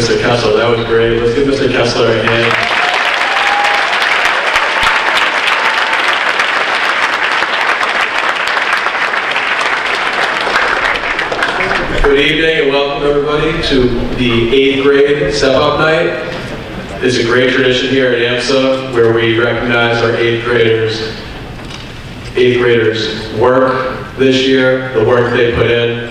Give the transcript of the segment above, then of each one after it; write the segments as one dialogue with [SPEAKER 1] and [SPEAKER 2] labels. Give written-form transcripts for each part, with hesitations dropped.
[SPEAKER 1] Mr. Kessler. That was great. Let's give Mr. Kessler a hand. Good evening and welcome everybody to the 8th grade step-up night. It's a great tradition here at AMSA where we recognize our 8th graders' work this year, the work they put in,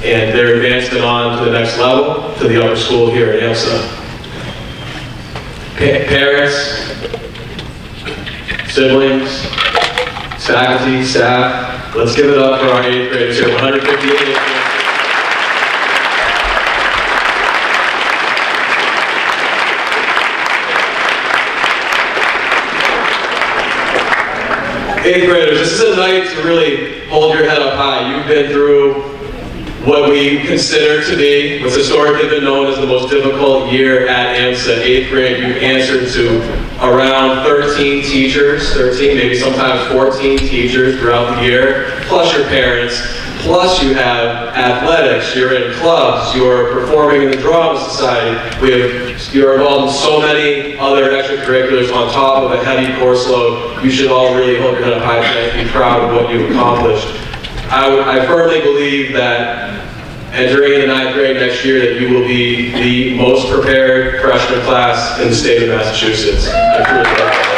[SPEAKER 1] and they're advancing on to the next level, to the upper school here at AMSA. Parents, siblings, faculty, staff, let's give it up for our 8th graders here, 158. 8th graders, this is a night to really hold your head up high. You've been through what we consider to be, what's historically been known as the most difficult year at AMSA, 8th grade. You've answered to around 13 teachers, 13, maybe sometimes 14 teachers throughout the year, plus your parents, plus you have athletics, you're in clubs, you're performing in the drama society, you're involved in so many other extracurriculars on top of a heavy course load. You should all really hold your head up high and be proud of what you've accomplished. I firmly believe that entering the 9th grade next year that you will be the most prepared freshman class in the state of Massachusetts. I truly believe that.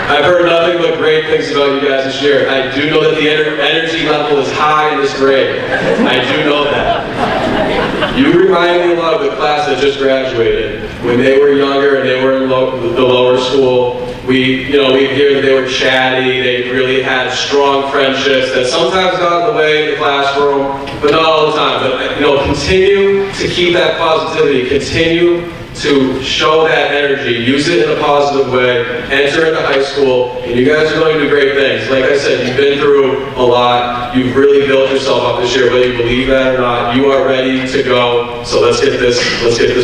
[SPEAKER 1] I've heard nothing but great things about you guys this year. I do know that the energy level is high in this grade. I do know that. You remind me a lot of the class that just graduated. When they were younger and they were in the lower school, we hear that they were chatty, they really had strong friendships that sometimes got in the way in the classroom, but not all the time. But continue to keep that positivity, continue to show that energy, use it in a positive way, enter into high school, and you guys are going to do great things. Like I said, you've been through a lot, you've really built yourself up this year, whether you believe that or not, you are ready to go, so let's get this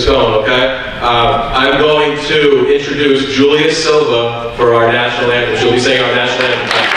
[SPEAKER 1] going, okay? I'm going to introduce Julia Silva for our national anthem. She'll be singing our national anthem.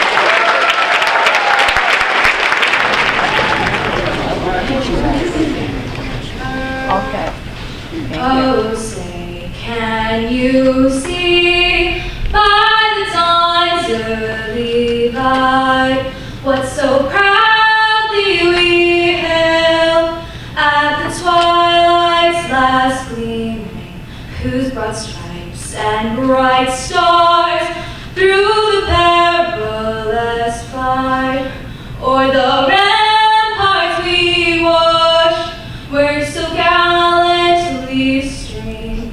[SPEAKER 2] Oh, say, can you see by the dawn's early light what so proudly we hailed at the twilight's last gleaming, whose broad stripes and bright stars through the perilous fight o'er the ramparts we watched were so gallantly streaming,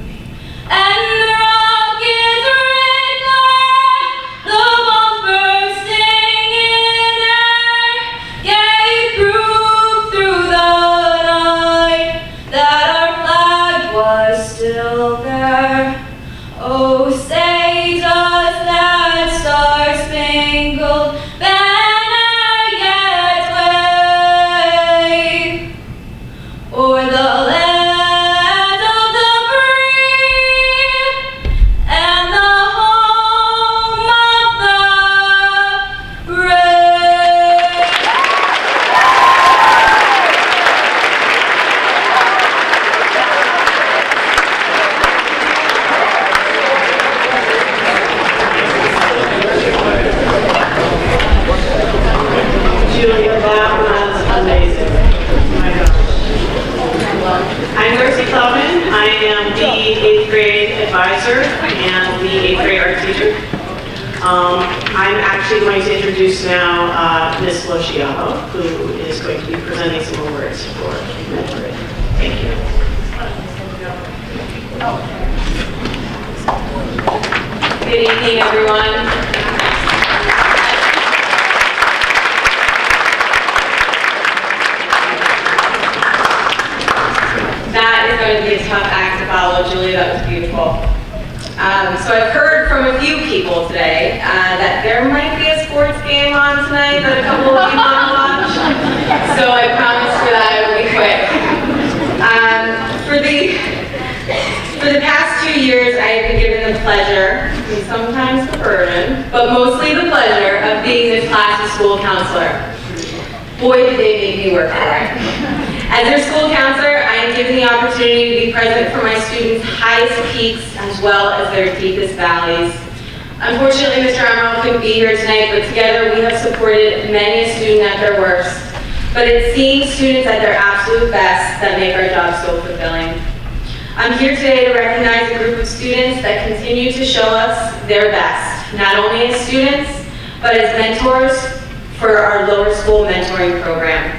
[SPEAKER 2] and the rocket's red glare, the bombs bursting in air, gave proof through the night that our flag was still there. Oh, say does that star-spangled banner yet wave o'er the land of the free and the home of the brave?
[SPEAKER 3] Julia, that was amazing. Oh my gosh. I'm Darcy Plowman. I am the 8th grade advisor and the 8th grade art teacher. I'm actually going to introduce now Ms. Lociano, who is going to be presenting some awards for mentoring. Thank you.
[SPEAKER 4] Good evening, everyone. That is going to be a tough act to follow, Julie. That was beautiful. So I've heard from a few people today that there might be a sports game on tonight that a couple of you want to watch. So I promise for that it will be quick. For the past 2 years, I have been given the given the pleasure, and sometimes the burden, but mostly the pleasure of being this class's school counselor. Boy, did they make me work for it. As their school counselor, I am given the opportunity to be present for my students' highest peaks as well as their deepest valleys. Unfortunately, Mr. Emerald couldn't be here tonight, but together we have supported many a student at their worst. But it's seeing students at their absolute best that make our job so fulfilling. I'm here today to recognize a group of students that continue to show us their best, not only as students, but as mentors for our lower school mentoring program.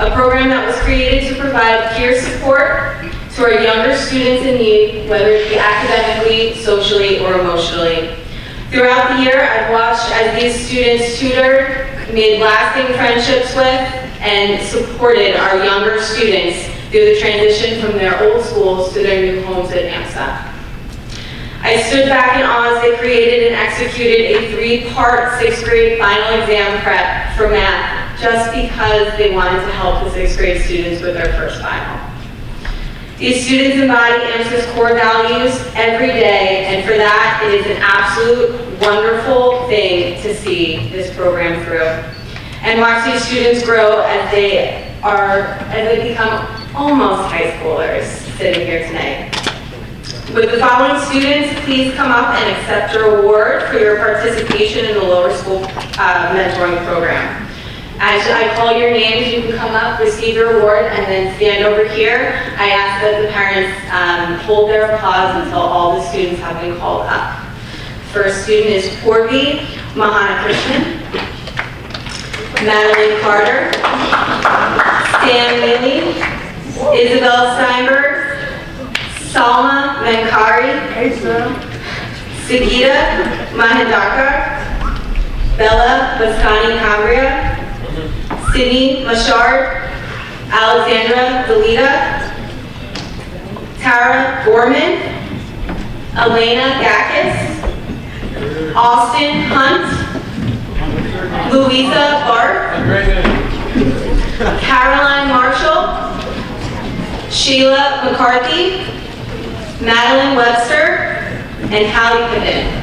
[SPEAKER 4] A program that was created to provide peer support to our younger students in need, whether it be academically, socially, or emotionally. Throughout the year, I've watched as these students tutored, made lasting friendships with, and supported our younger students through the transition from their old schools to their new homes at AMSA. I stood back in awe as they created and executed a 3-part 6th grade final exam prep for math just because they wanted to help the 6th grade students with their first final. These students embody AMSA's core values every day, and for that, it is an absolute wonderful thing to see this program through. And watch these students grow as they become almost high schoolers sitting here tonight. With the following students, please come up and accept your award for your participation in the lower school mentoring program. As I call your names, you can come up, receive your award, and then stand over here. I ask that the parents hold their applause until all the students have been called up. First student is Purvi Mahana Krishnan, Madeline Carter, Stan Neely, Isabel Steinberg, Salma Mankari, Sagita Mahendakar, Bella Baskani Cambria, Sydney Mashard, Alexandra Delita, Tara Gorman, Elena Gakis, Austin Hunt, Louisa Barth, Caroline Marshall, Sheila McCarthy, Madeline Webster, and Hallie Piven.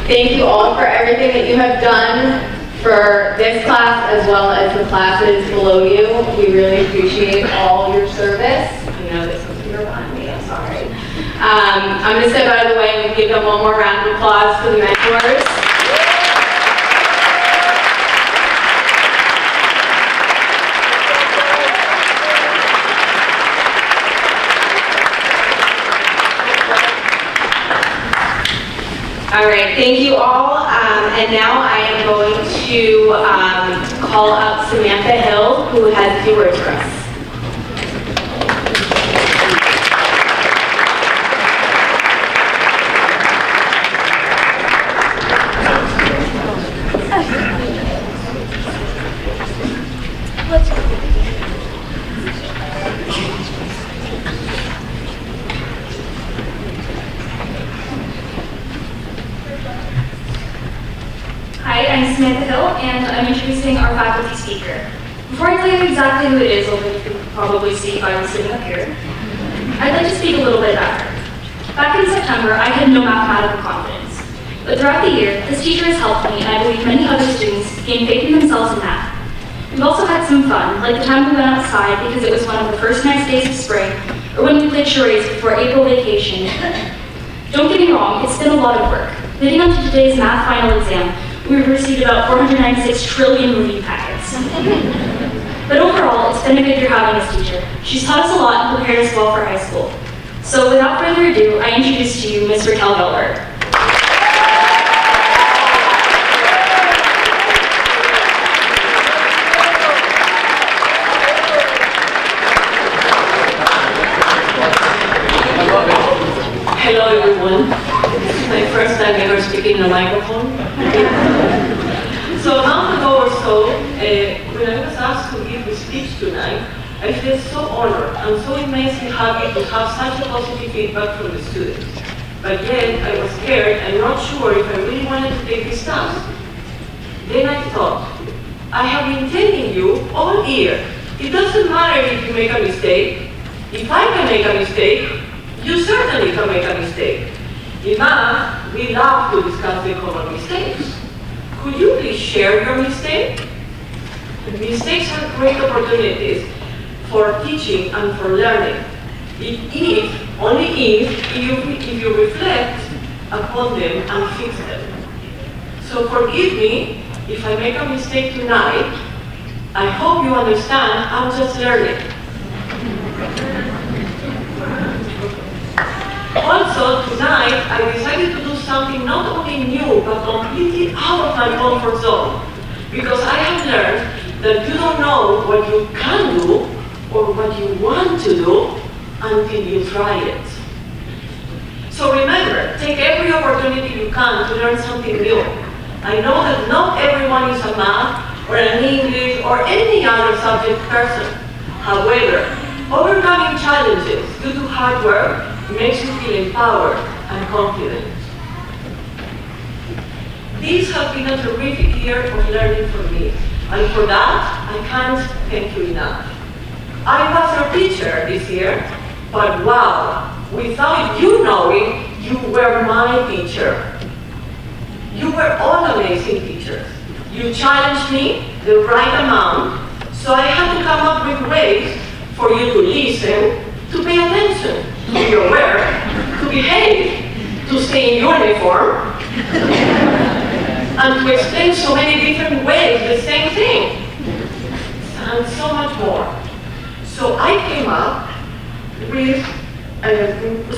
[SPEAKER 4] Thank you all for everything that you have done for this class as well as the classes below you. We really appreciate all your service. I know this was your behind me, I'm sorry. I'm going to step out of the way and give them one more round of applause for the mentors. All right, thank you all. And now I am going to call up Samantha Hill, who has a few words for us.
[SPEAKER 2] Hi, I'm Samantha Hill, and I'm introducing our faculty speaker. Before I tell you exactly who it is, although you can probably see if I was sitting up here, I'd like to speak a little bit about her. Back in September, I had no mathematical confidence. But throughout the year, this teacher has helped me, and I believe many other students gain faith in themselves in math. We've also had some fun, like the time we went outside because it was one of the first nice days of spring, or when we played charades before April vacation. Don't get me wrong, it's been a lot of work. Leading up to today's math final exam, we've received about 496 trillion review packets. But overall, it's been a good year having this teacher. She's taught us a lot and prepared us well for high school. So without further ado, I introduce to you Ms. Raquel Gilbert.
[SPEAKER 5] Hello everyone. This is my first time ever speaking in a microphone. So a month ago or so, when I was asked to give the speech tonight, I feel so honored and so immensely happy to have such a positive feedback from the students. But yet, I was scared and not sure if I really wanted to take this task. Then I thought, I have been telling you all year, it doesn't matter if you make a mistake. If I can make a mistake, you certainly can make a mistake. In math, we love to discuss the common mistakes. Could you please share your mistake? Mistakes are great opportunities for teaching and for learning. Only if you reflect upon them and fix them. So forgive me if I make a mistake tonight. I hope you understand I'm just learning. Also, tonight, I decided to do something not only new, but completely out of my comfort zone. Because I have learned that you don't know what you can do or what you want to do until you try it. So remember, take every opportunity you can to learn something new. I know that not everyone is a math or an English or any other subject person. However, overcoming challenges due to hard work makes you feel empowered and confident. This has been a terrific year of learning for me, and for that, I can't thank you enough. I was your teacher this year, but wow, without you knowing, you were my teacher. You were all amazing teachers. You challenged me the right amount, so I had to come up with ways for you to listen, to pay attention, to be aware, to behave, to stay in uniform, and to explain so many different ways the same thing, and so much more. So I came up with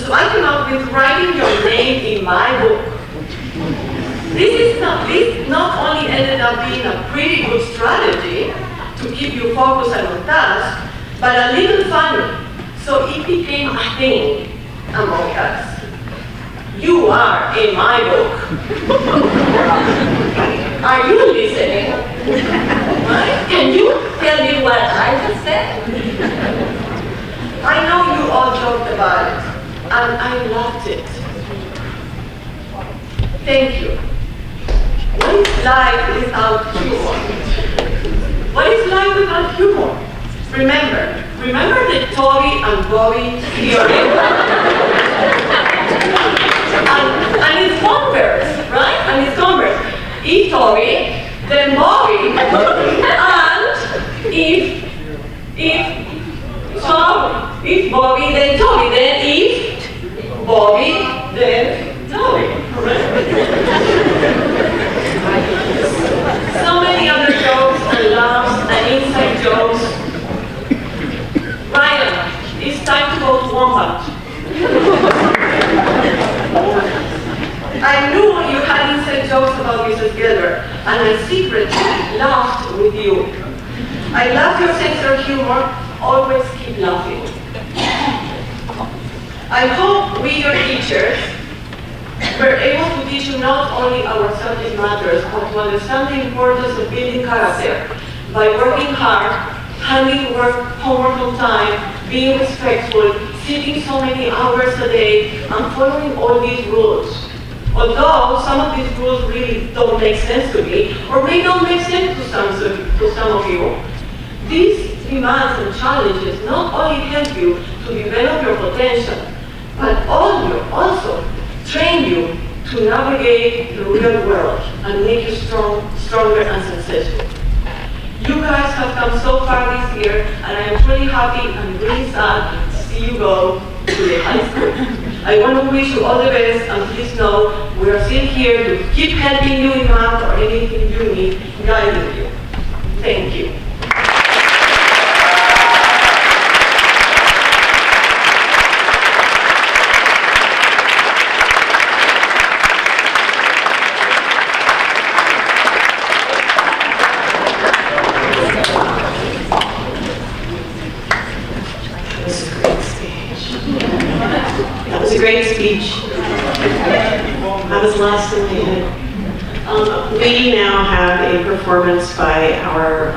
[SPEAKER 5] writing your name in my book. This not only ended up being a pretty good strategy to keep you focused and on task, but a little funny. So it became a thing among us. You are in my book. Are you listening? Right? Can you tell me what I just said? I know you all joked about it, and I loved it. Thank you. What is life without humor? What is life without humor? Remember the Toby and Bobby theorem? and it's Converse, right? And it's Converse. If Toby, then Bobby, and if Bobby, then Toby, then if Bobby, then Toby, So many other jokes and laughs and inside jokes. Ryan, it's time to go to Wombat. I knew you had inside jokes about Mrs. Gilbert, and I secretly laughed with you. I love your sense of humor. Always keep laughing. I hope we, your teachers, were able to teach you not only our subject matters, but to understand the importance of building character by working hard, handling homework on time, being respectful, sitting so many hours a day, and following all these rules. Although some of these rules really don't make sense to me, or may not make sense to some of you, these demands and challenges not only help you to develop your potential, but also train you to navigate the real world and make you stronger and successful. You guys have come so far this year, and I am truly happy and really sad to see you go to the high school. I want to wish you all the best, and please know we are still here to keep helping you in math or anything you need, guiding you. Thank you. Great speech. I was lost in my head. We now have a performance by our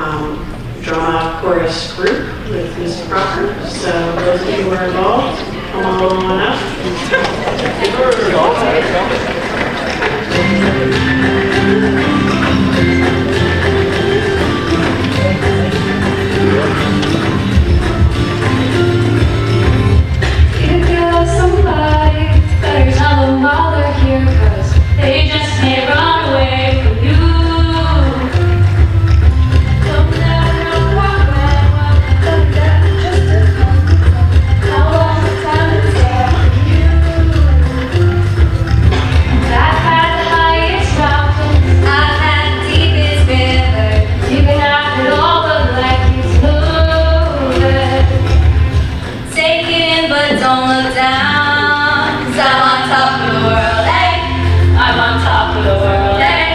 [SPEAKER 3] drama chorus group with Mr. Crocker. So those of you who are involved, come on up.
[SPEAKER 2] If you love somebody, better tell them while they're here, 'cause they just may run away from you. Come down and walk around, look that just to come. How long the time is there for you? I've had the highest mountains, I've had the deepest river, even after all the life is moving.
[SPEAKER 6] Take it in, but don't look down. 'Cause I'm on top of the world, hey.
[SPEAKER 2] I'm on top of the world,
[SPEAKER 6] Hey.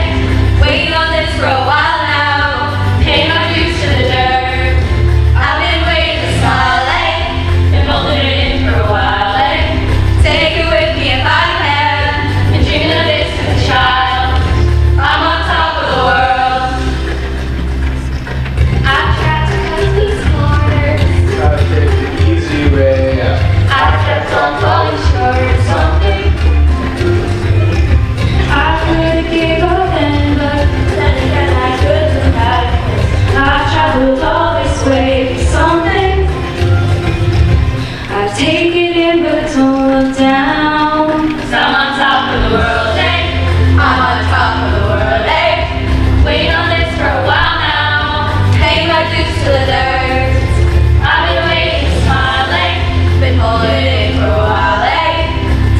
[SPEAKER 6] Waiting on this for a while now.
[SPEAKER 2] pay my dues to the dirt.
[SPEAKER 6] I've been waiting to smile, hey.
[SPEAKER 2] Been holding it in for a while, eh?
[SPEAKER 6] Take it with me if I can.
[SPEAKER 2] Been dreaming of this as a child.
[SPEAKER 6] I'm on top of the world.
[SPEAKER 2] I've tried to cut these corners.
[SPEAKER 1] Gotta take the easy way out.
[SPEAKER 2] I've kept on falling short of something. I could give up then, but then again I couldn't have. I've traveled all this way for something. I take it in, but don't look down. 'Cause I'm on top of the world, eh?
[SPEAKER 6] I'm on top of the world, hey.
[SPEAKER 2] Waiting on this for a while now.
[SPEAKER 6] Paying my dues to the dirt.
[SPEAKER 2] I've been waiting, smiling.
[SPEAKER 6] Been holding it in for a while, hey.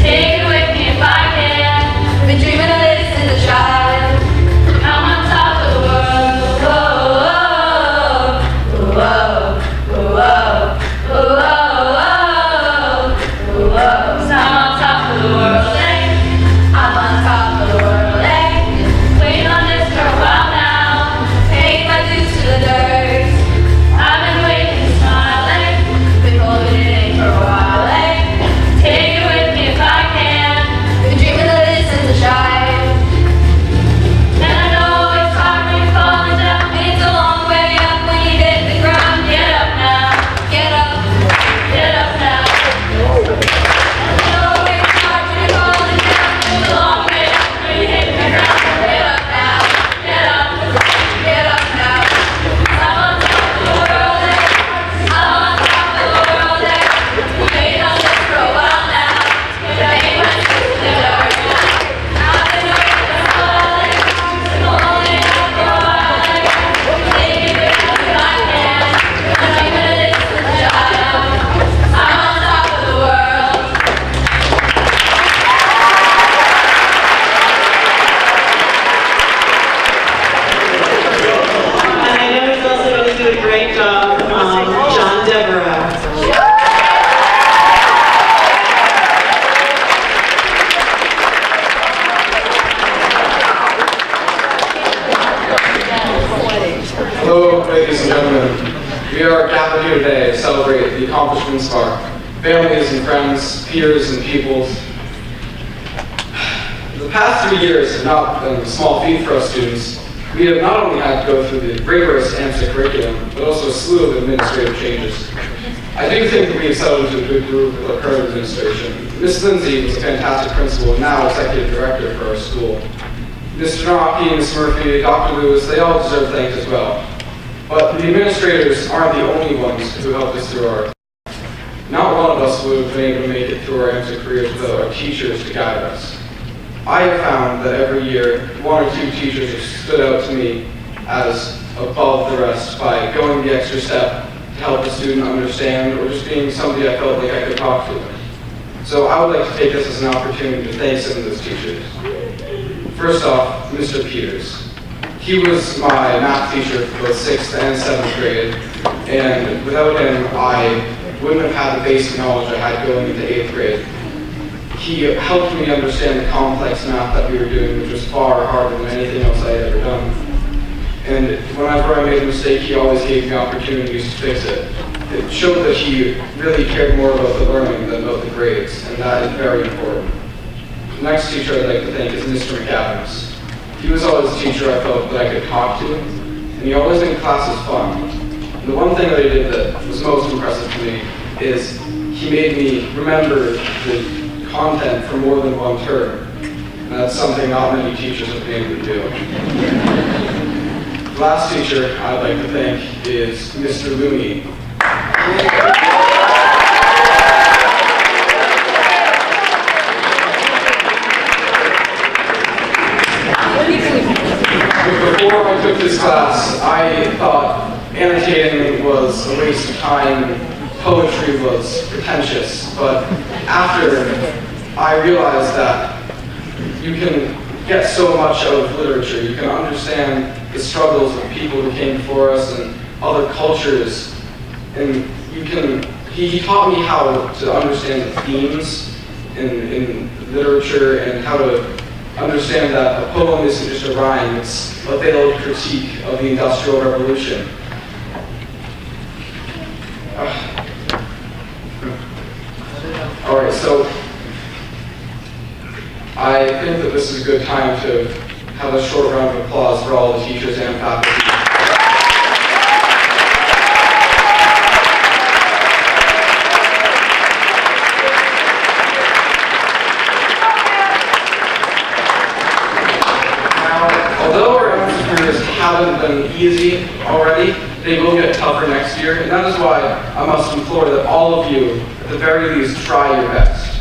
[SPEAKER 2] Take it with me if I can.
[SPEAKER 6] Been dreaming of this as a child.
[SPEAKER 2] I'm on top of the world. Whoa, whoa, whoa, whoa, whoa, whoa. 'Cause I'm on top of the world, eh?
[SPEAKER 6] I'm on top of the world, hey.
[SPEAKER 2] Waiting on this for a while now.
[SPEAKER 6] Paying my dues to the dirt.
[SPEAKER 2] I've been waiting, smiling.
[SPEAKER 6] Been holding it in for a while, hey.
[SPEAKER 2] Take it with me if I can.
[SPEAKER 6] Been dreaming of this as a child.
[SPEAKER 2] And I know it's hard when you're falling down.
[SPEAKER 6] And it's a long way up when you hit the ground.
[SPEAKER 2] Get up now,
[SPEAKER 6] Get up.
[SPEAKER 2] get up now.
[SPEAKER 6] I know it's hard when you're falling down.
[SPEAKER 2] It's a long way up when you hit the ground.
[SPEAKER 6] Get up now.
[SPEAKER 2] Get up.
[SPEAKER 6] Get up now.
[SPEAKER 2] I'm on top of the world, eh?
[SPEAKER 6] I'm on top of the world, hey. Waiting on this for a while now. Paying my dues to the dirt. I've been waiting to smile, hey. Been holding it in for a while, hey. Take it with me if I can. I'm dreaming of this as a child. I'm on top of the world.
[SPEAKER 3] And I know he's also going to do a great job, John Devereaux.
[SPEAKER 1] Hello, ladies and gentlemen. We are gathered here today to celebrate the accomplishments of our families and friends, peers and pupils. The past 3 years have not been a small feat for us students. We have not only had to go through the rigorous AMSA curriculum, but also a slew of administrative changes. I do think that we have settled into a good group with our current administration. Ms. Lindsay was a fantastic principal and now executive director for our school. Mr. Naraki, Ms. Murphy, Dr. Lewis, they all deserve thanks as well. But the administrators aren't the only ones who helped us through our. Not one of us would have been able to make it through our AMSA careers without our teachers to guide us. I have found that every year, 1 or 2 teachers have stood out to me as above the rest by going the extra step to help the student understand, or just being somebody I felt like I could talk to. So I would like to take this as an opportunity to thank some of those teachers. First off, Mr. Peters. He was my math teacher for both 6th and 7th grade, and without him, I wouldn't have had the basic knowledge I had going into 8th grade. He helped me understand the complex math that we were doing, which was far harder than anything else I had ever done. And whenever I made a mistake, he always gave me opportunities to fix it. It showed that he really cared more about the learning than about the grades, and that is very important. The next teacher I'd like to thank is Mr. McAdams. He was always a teacher I felt that I could talk to, and he always made classes fun.
[SPEAKER 7] The one thing that he did that was most impressive to me is he made me remember the content for more than one term. And that's something not many teachers have been able to do. The last teacher I'd like to thank is Mr. Looney. Before I took this class, I thought annotating was a waste of time, poetry was pretentious, but after I realized that you can get so much out of literature, you can understand the struggles of people who came before us and other cultures, and he taught me how to understand the themes in literature and how to understand that a poem isn't just a rhyme, it's a veiled critique of the Industrial Revolution. Alright, so I think that this is a good time to have a short round of applause for all the teachers and faculty. Haven't been easy already, they will get tougher next year, and that is why I must implore that all of you, at the very least, try your best.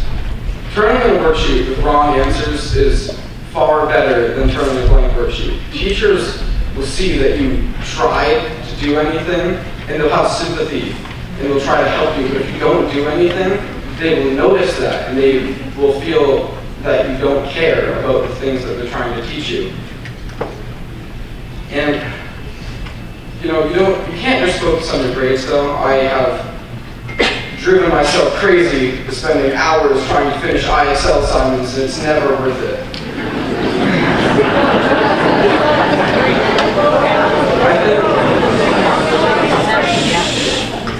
[SPEAKER 7] Turning in a worksheet with wrong answers is far better than turning a blank worksheet. Teachers will see that you tried to do anything, and they'll have sympathy, and they'll try to help you, but if you don't do anything, they will notice that, and they will feel that you don't care about the things that they're trying to teach you. And, you can't just focus on your grades though. I have driven myself crazy with spending hours trying to finish ISL assignments, and it's never worth it.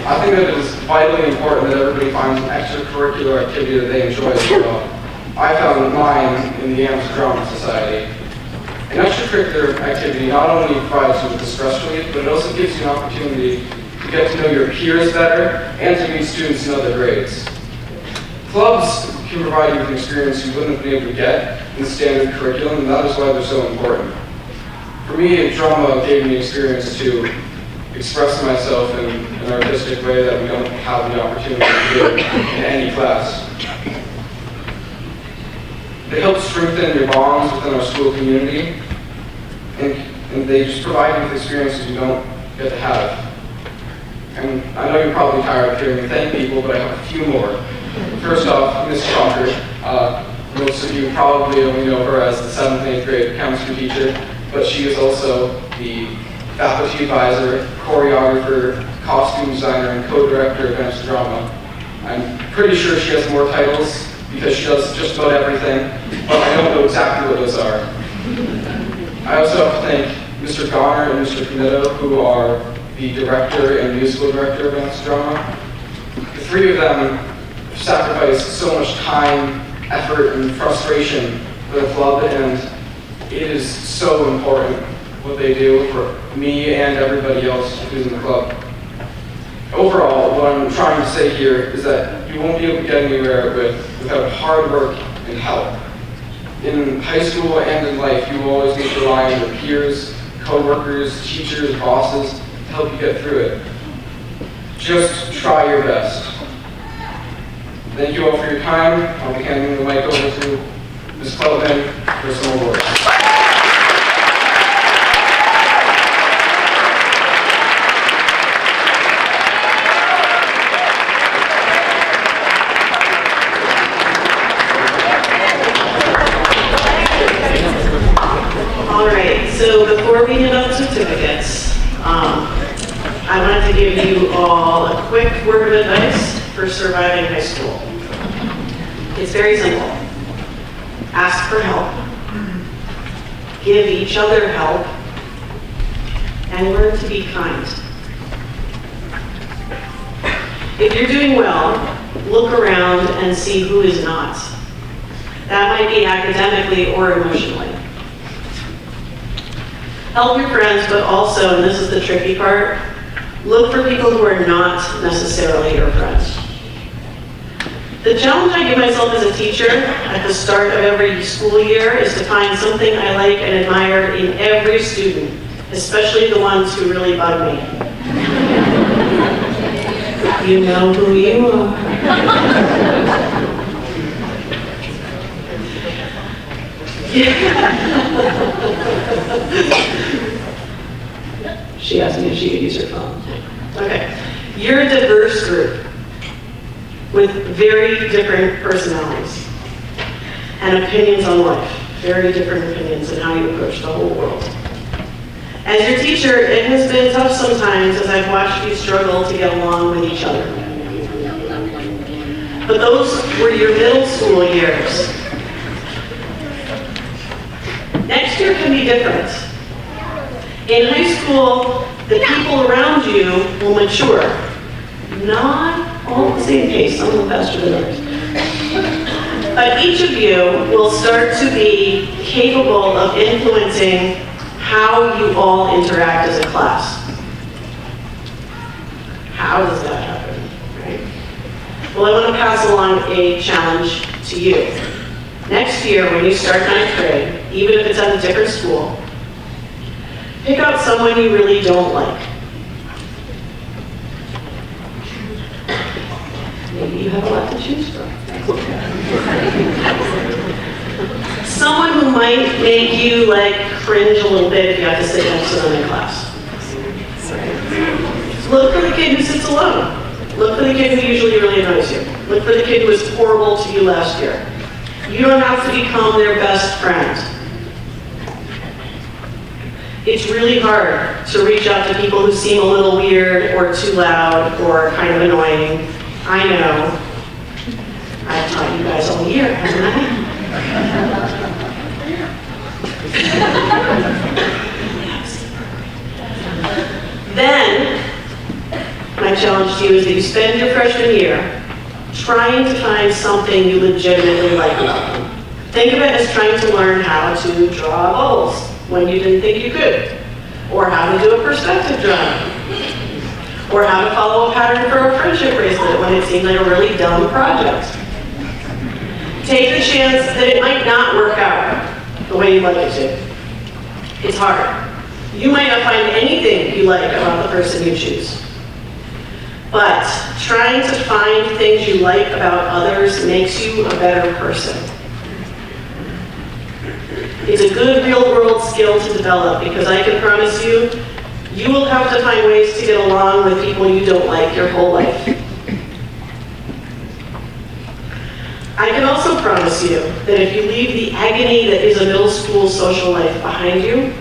[SPEAKER 7] I think that it is vitally important that everybody finds an extracurricular activity that they enjoy as well. I found mine in the Amherst Drama Society. An extracurricular activity not only provides you with the stress relief, but it also gives you an opportunity to get to know your peers better and to meet students in other grades. Clubs can provide you with an experience you wouldn't have been able to get in the standard curriculum, and that is why they're so important. For me, drama gave me an experience to express myself in an artistic way that we don't have the opportunity to do in any class. They help strengthen your bonds within our school community, and they just provide you with experiences you don't get to have. And I know you're probably tired of hearing me thank people, but I have a few more. First off, Ms. Conker. Most of you probably only know her as the 7th and 8th grade chemistry teacher, but she is also the faculty advisor, choreographer, costume designer, and co-director of Amherst Drama. I'm pretty sure she has more titles, because she does just about everything, but I don't know exactly what those are. I also have to thank Mr. Goner and Mr. Pinetto, who are the director and musical director of Amherst Drama. The three of them sacrifice so much time, effort, and frustration for the club, and it is so important what they do for me and everybody else who's in the club. Overall, what I'm trying to say here is that you won't be able to get anywhere without hard work and help. In high school and in life, you will always need to rely on your peers, co-workers, teachers, bosses to help you get through it. Just try your best. Thank you all for your time. I'll be handing the mic over to Ms. Clubman for some awards.
[SPEAKER 3] So before we hand out certificates, I wanted to give you all a quick word of advice for surviving high school. It's very simple. Ask for help, give each other help, and learn to be kind. If you're doing well, look around and see who is not. That might be academically or emotionally. Help your friends, but also, and this is the tricky part, Look for people who are not necessarily your friends. The challenge I give myself as a teacher at the start of every school year is to find something I like and admire in every student, especially the ones who really bug me. You know who you are. She asked me if she could use her phone. Okay. You're a diverse group with very different personalities and opinions on life. Very different opinions and how you approach the whole world. As your teacher, it has been tough sometimes as I've watched you struggle to get along with each other. But those were your middle school years. Next year can be different. In high school, the people around you will mature. Not all at the same pace, some of them faster than others. But each of you will start to be capable of influencing how you all interact as a class. How does that happen, right? Well, I want to pass along a challenge to you. Next year, when you start 9th grade, even if it's at a different school, pick out someone you really don't like. Maybe you have a lot to choose from. Someone who might make you cringe a little bit if you have to sit next to them in class. Look for the kid who sits alone. Look for the kid who usually really annoys you. Look for the kid who was horrible to you last year. You don't have to become their best friend. It's really hard to reach out to people who seem a little weird or too loud or kind of annoying. I know. I've taught you guys all year, haven't I? Then, my challenge to you is that you spend your freshman year trying to find something you legitimately like about them. Think of it as trying to learn how to draw bubbles when you didn't think you could, or how to do a perspective drawing, or how to follow a pattern for a friendship bracelet when it seemed like a really dumb project. Take the chance that it might not work out the way you'd like it to. It's hard. You might not find anything you like about the person you choose. But trying to find things you like about others makes you a better person. It's a good real-world skill to develop because I can promise you, you will have to find ways to get along with people you don't like your whole life. I can also promise you that if you leave the agony that is a middle school social life behind you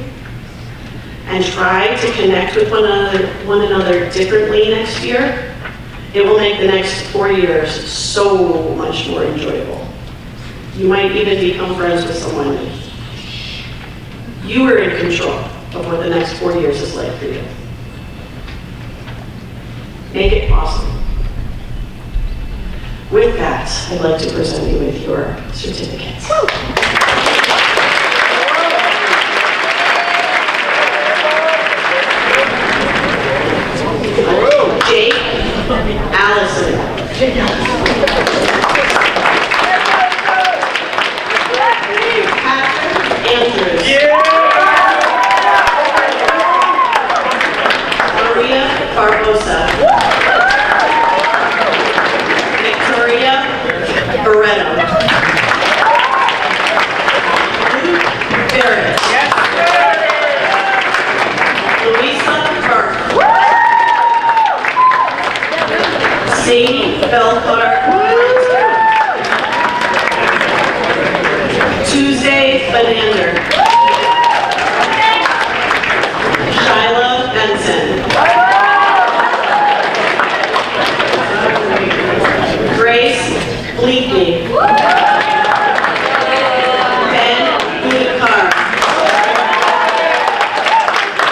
[SPEAKER 3] and try to connect with one another differently next year, it will make the next 4 years so much more enjoyable. You might even become friends with someone new. You are in control of what the next 4 years is like for you. Make it possible. With that, I'd like to present you with your certificates. Jake Allison. Patrick Andrews. Maria Barbosa. Victoria Barreto. Luke Barrett. Louisa Burke. Sadie Belcar. Tuesday Banander. Shyla Benson. Grace Bleakley. Ben Bulikar.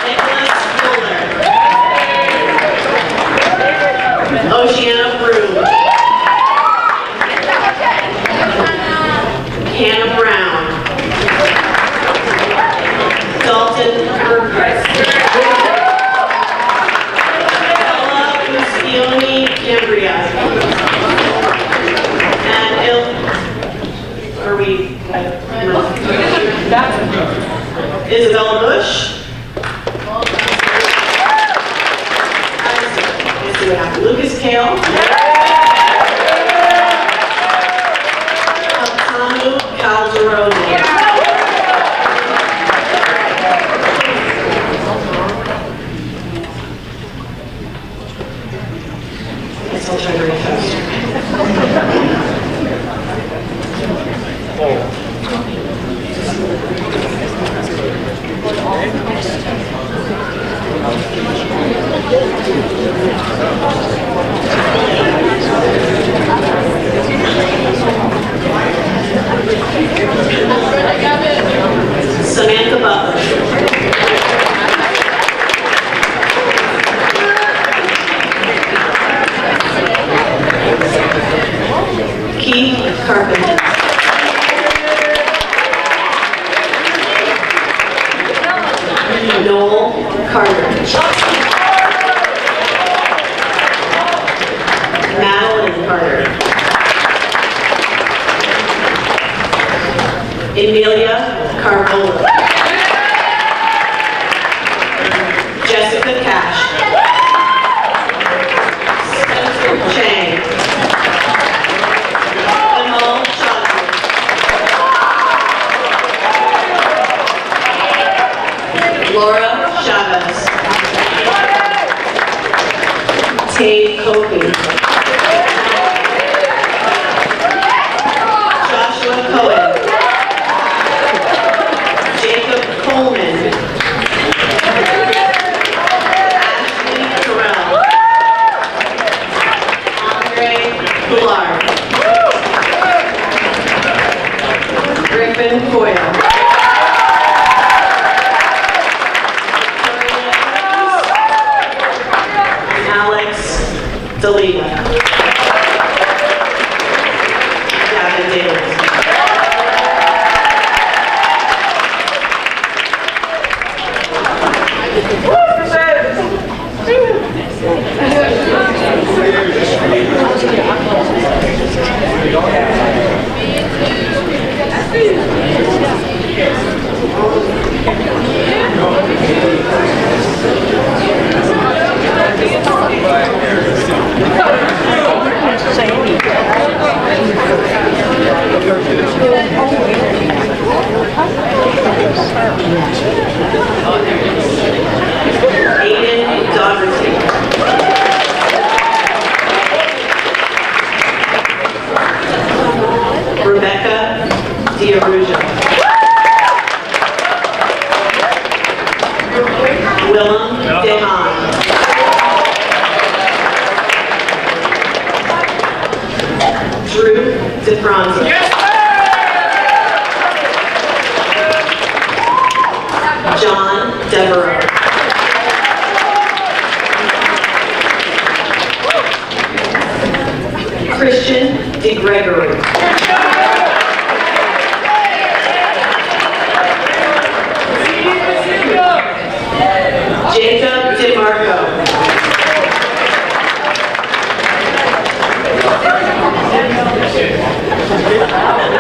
[SPEAKER 3] Nicholas Fuller. Oceana Broom. Hannah Brown. Dalton Burgess. Isabella Bush. Let's see what happened. Lucas Kale. Alessandro Calderone. I'll try to read faster. Samantha Butler. Keith Carpenter. Noel Carter. Madeline Carter. Emilia Carvola. Jessica Cash. Spencer Chang. Amal Johnson. Laura Chavez. Tay Cope. Joshua Cohen. Jacob Coleman. Ashley Terrell. Andre Goulart. Griffin Coyle. Alex Delita. Gavin Davis. Aiden Dougherty. Rebecca Diaruja. Willem Dehan. Drew DeFranza. John Devereaux. Christian DeGregory. Jacob DeMarco.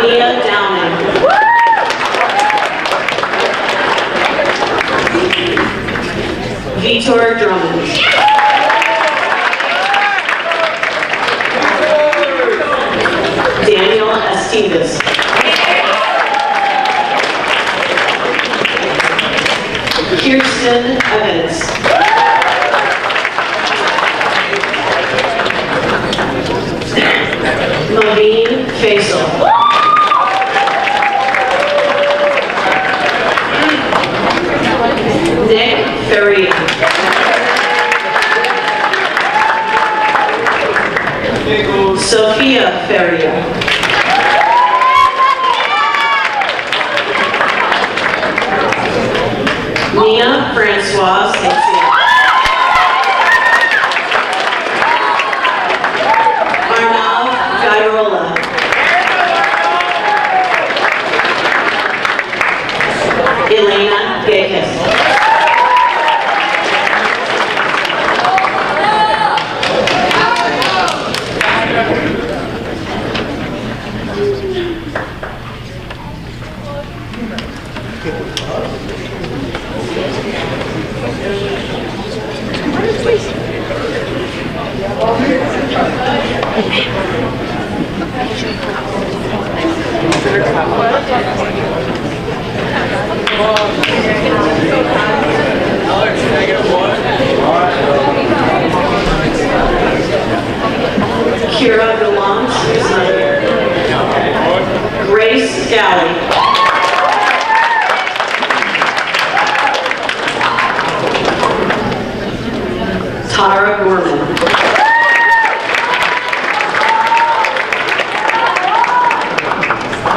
[SPEAKER 3] Mia Downing. Vitor Drummond. Daniel Estevez. Kirsten Evans. Maveen Faisal. Nick Ferrier. Sophia Ferrier. Nia Francoise Etienne. Arnav Gairola. Elena Gakis. Kira Gallant, Grace Galley. Tara Gorman.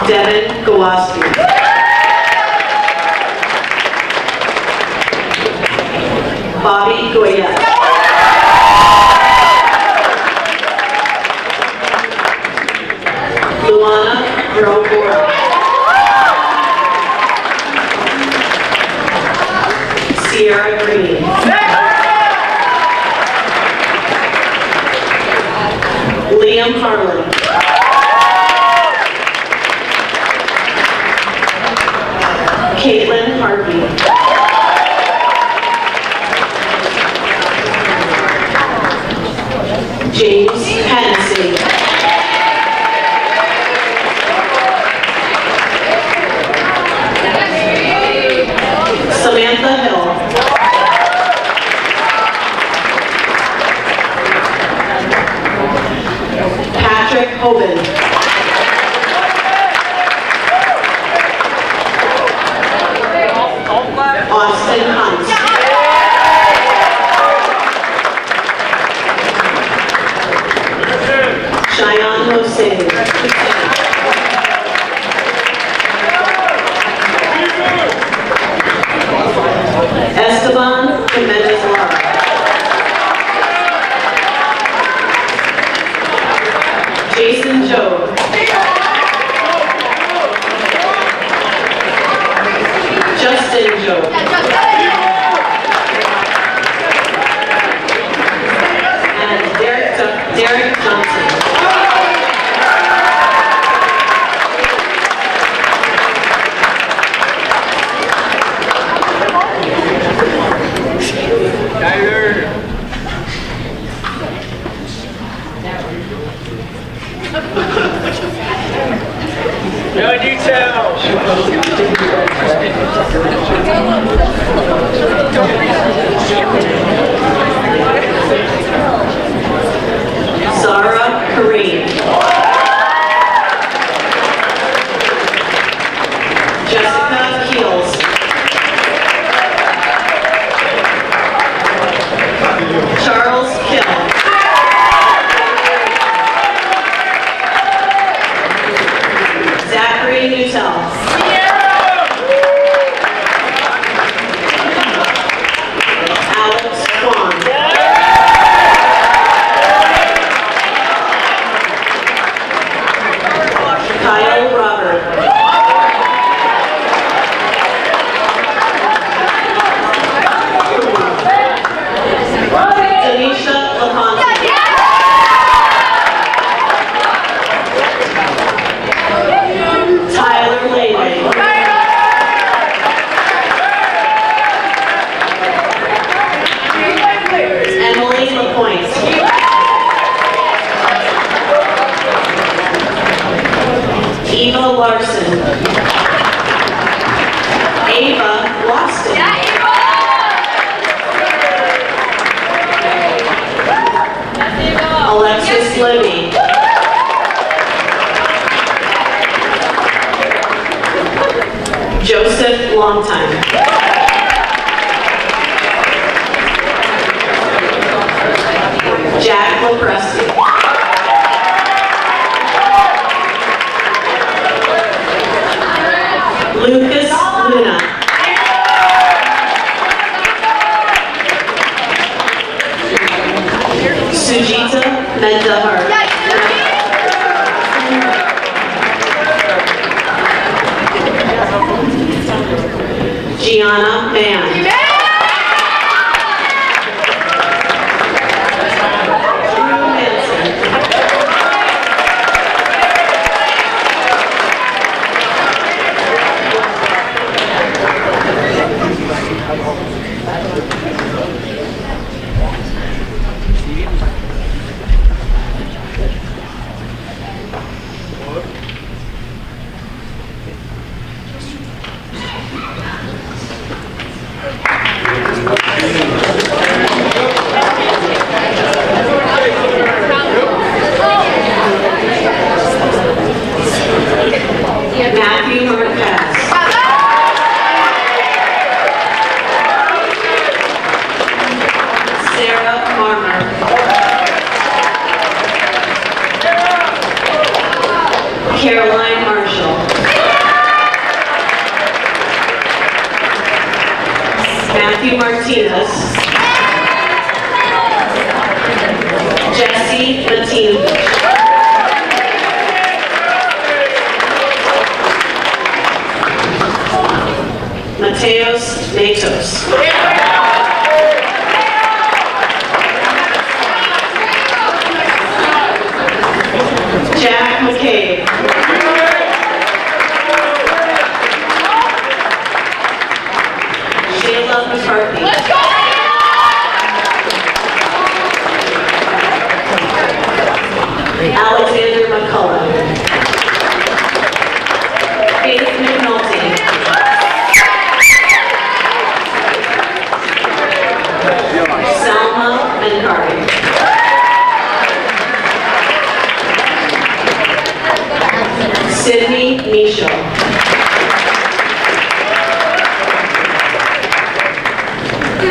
[SPEAKER 3] Devin Gawaski. Bobby Goyette. Luana Grobora. Sierra Green. Liam Harlan. Caitlin Harvey. James Hennessy. Samantha Hill. Patrick Hoban. Austin Hunt. Cheyenne Hossein. Esteban Jimenez Lara. Jason Joe. Justin Joe. And Derek Johnson.
[SPEAKER 8] No details.
[SPEAKER 3] Zara Kareem. Jessica Keels. Charles Kill. Zachary Newtell. Alex Kwan. Kyle Robert. Denisha LaFontaine. Tyler Lady. Emily LaPointe. Eva Larson. Ava Loston. Alexis Libby. Joseph Longtime. Jack Lopresti. Lucas Luna. Sujita Mendahar. Gianna Mann. Drew Manson. Anthony Mateen. Mateos Matos. Jack McCabe. Shayla McCarthy. Alexander McCullough. Faith McNulty. Salma Menkari. Sydney Michaud.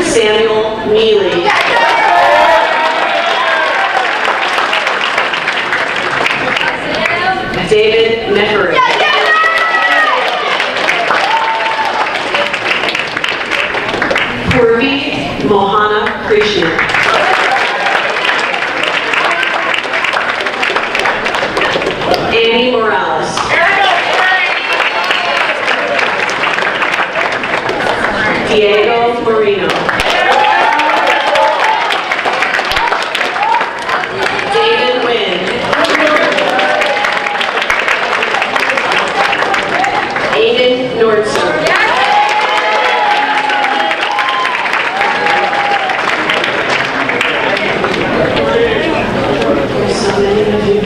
[SPEAKER 3] Samuel Neely. David Meckeri. Purvi Mohana Krishna. Amy Morales. Diego Marino. David Wynn. Aiden Nordstrom. So many of you.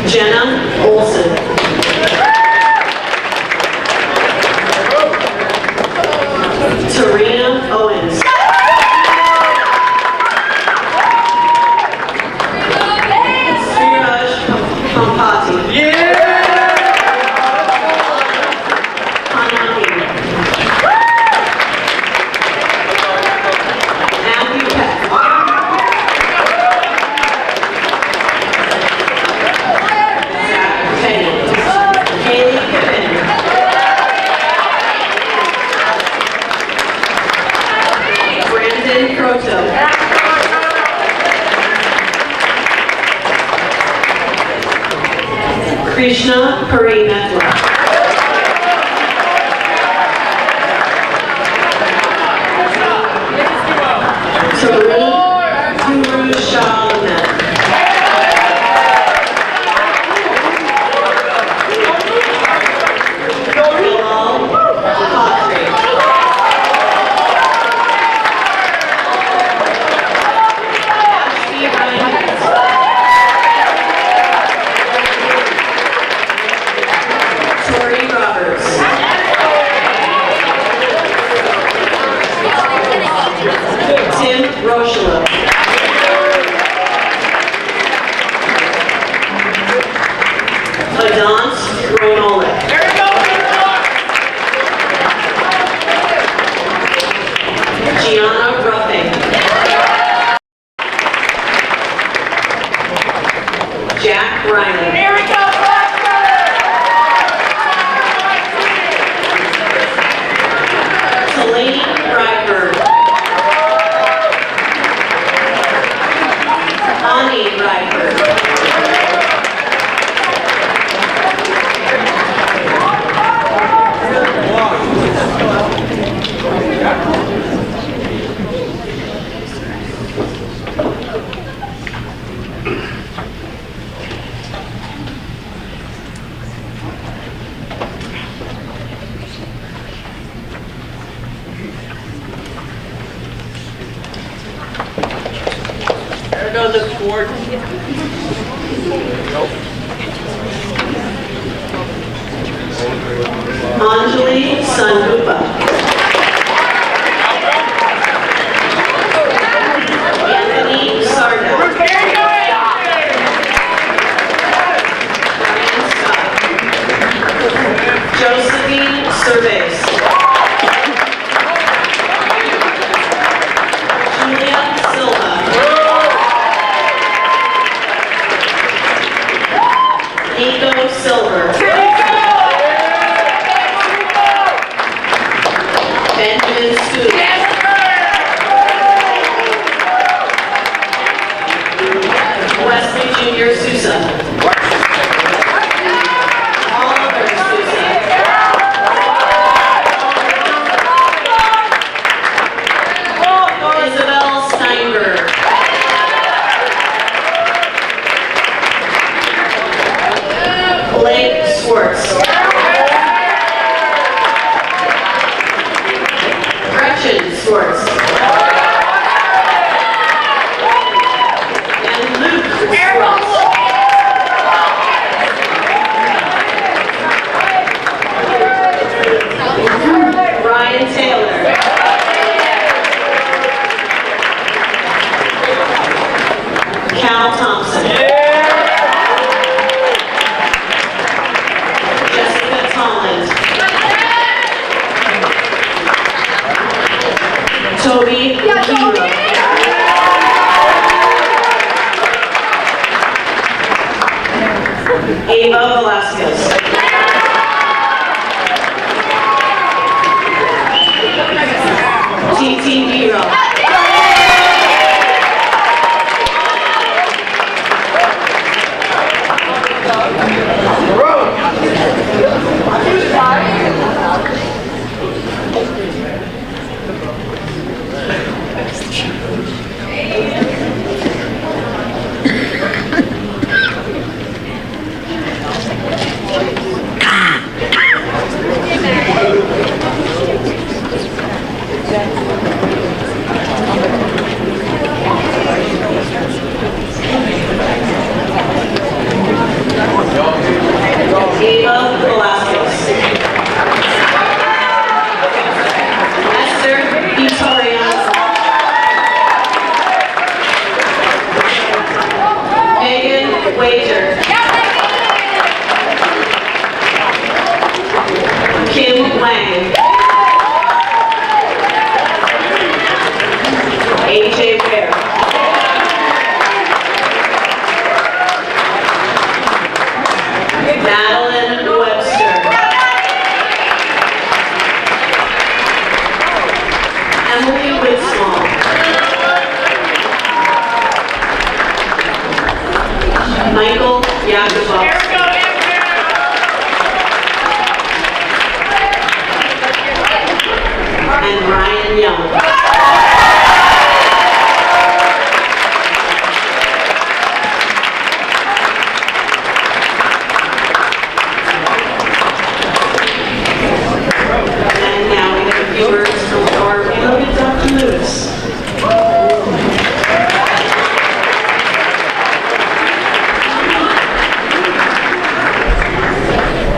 [SPEAKER 3] Jenna Olson. Tarina Owens. Sriraj Pampati. Hanani. Matthew Peck. Zach Penny. Haley Pippin. Brandon Croto. Krishna Parimetla. Turu Shalamet. Bilal Patri. Ashley Ryan. Tori Roberts. Tim Rochela. Adance Ronolic. Gianna Ruffing. Jack Ryman. Delaney Ryberg. Ani Ryberg.
[SPEAKER 8] There goes the sport.
[SPEAKER 3] Anjali Sandupa. Anthony Sarda. Ryan Scott. Blake Swartz. Gretchen Swartz. And Luke Swartz. Ryan Taylor. Cal Thompson. Jessica Tolland. Toby Hero. Ava Velasquez. TT Hero. Ava Velasquez. Esther Vitoriano. Megan Wager. Kim Wang. AJ Ware. Madeline Webster. Emily Whitsmall. Michael Yakubov. And Ryan Young. And now we have a few words from our beloved Dr. Lewis.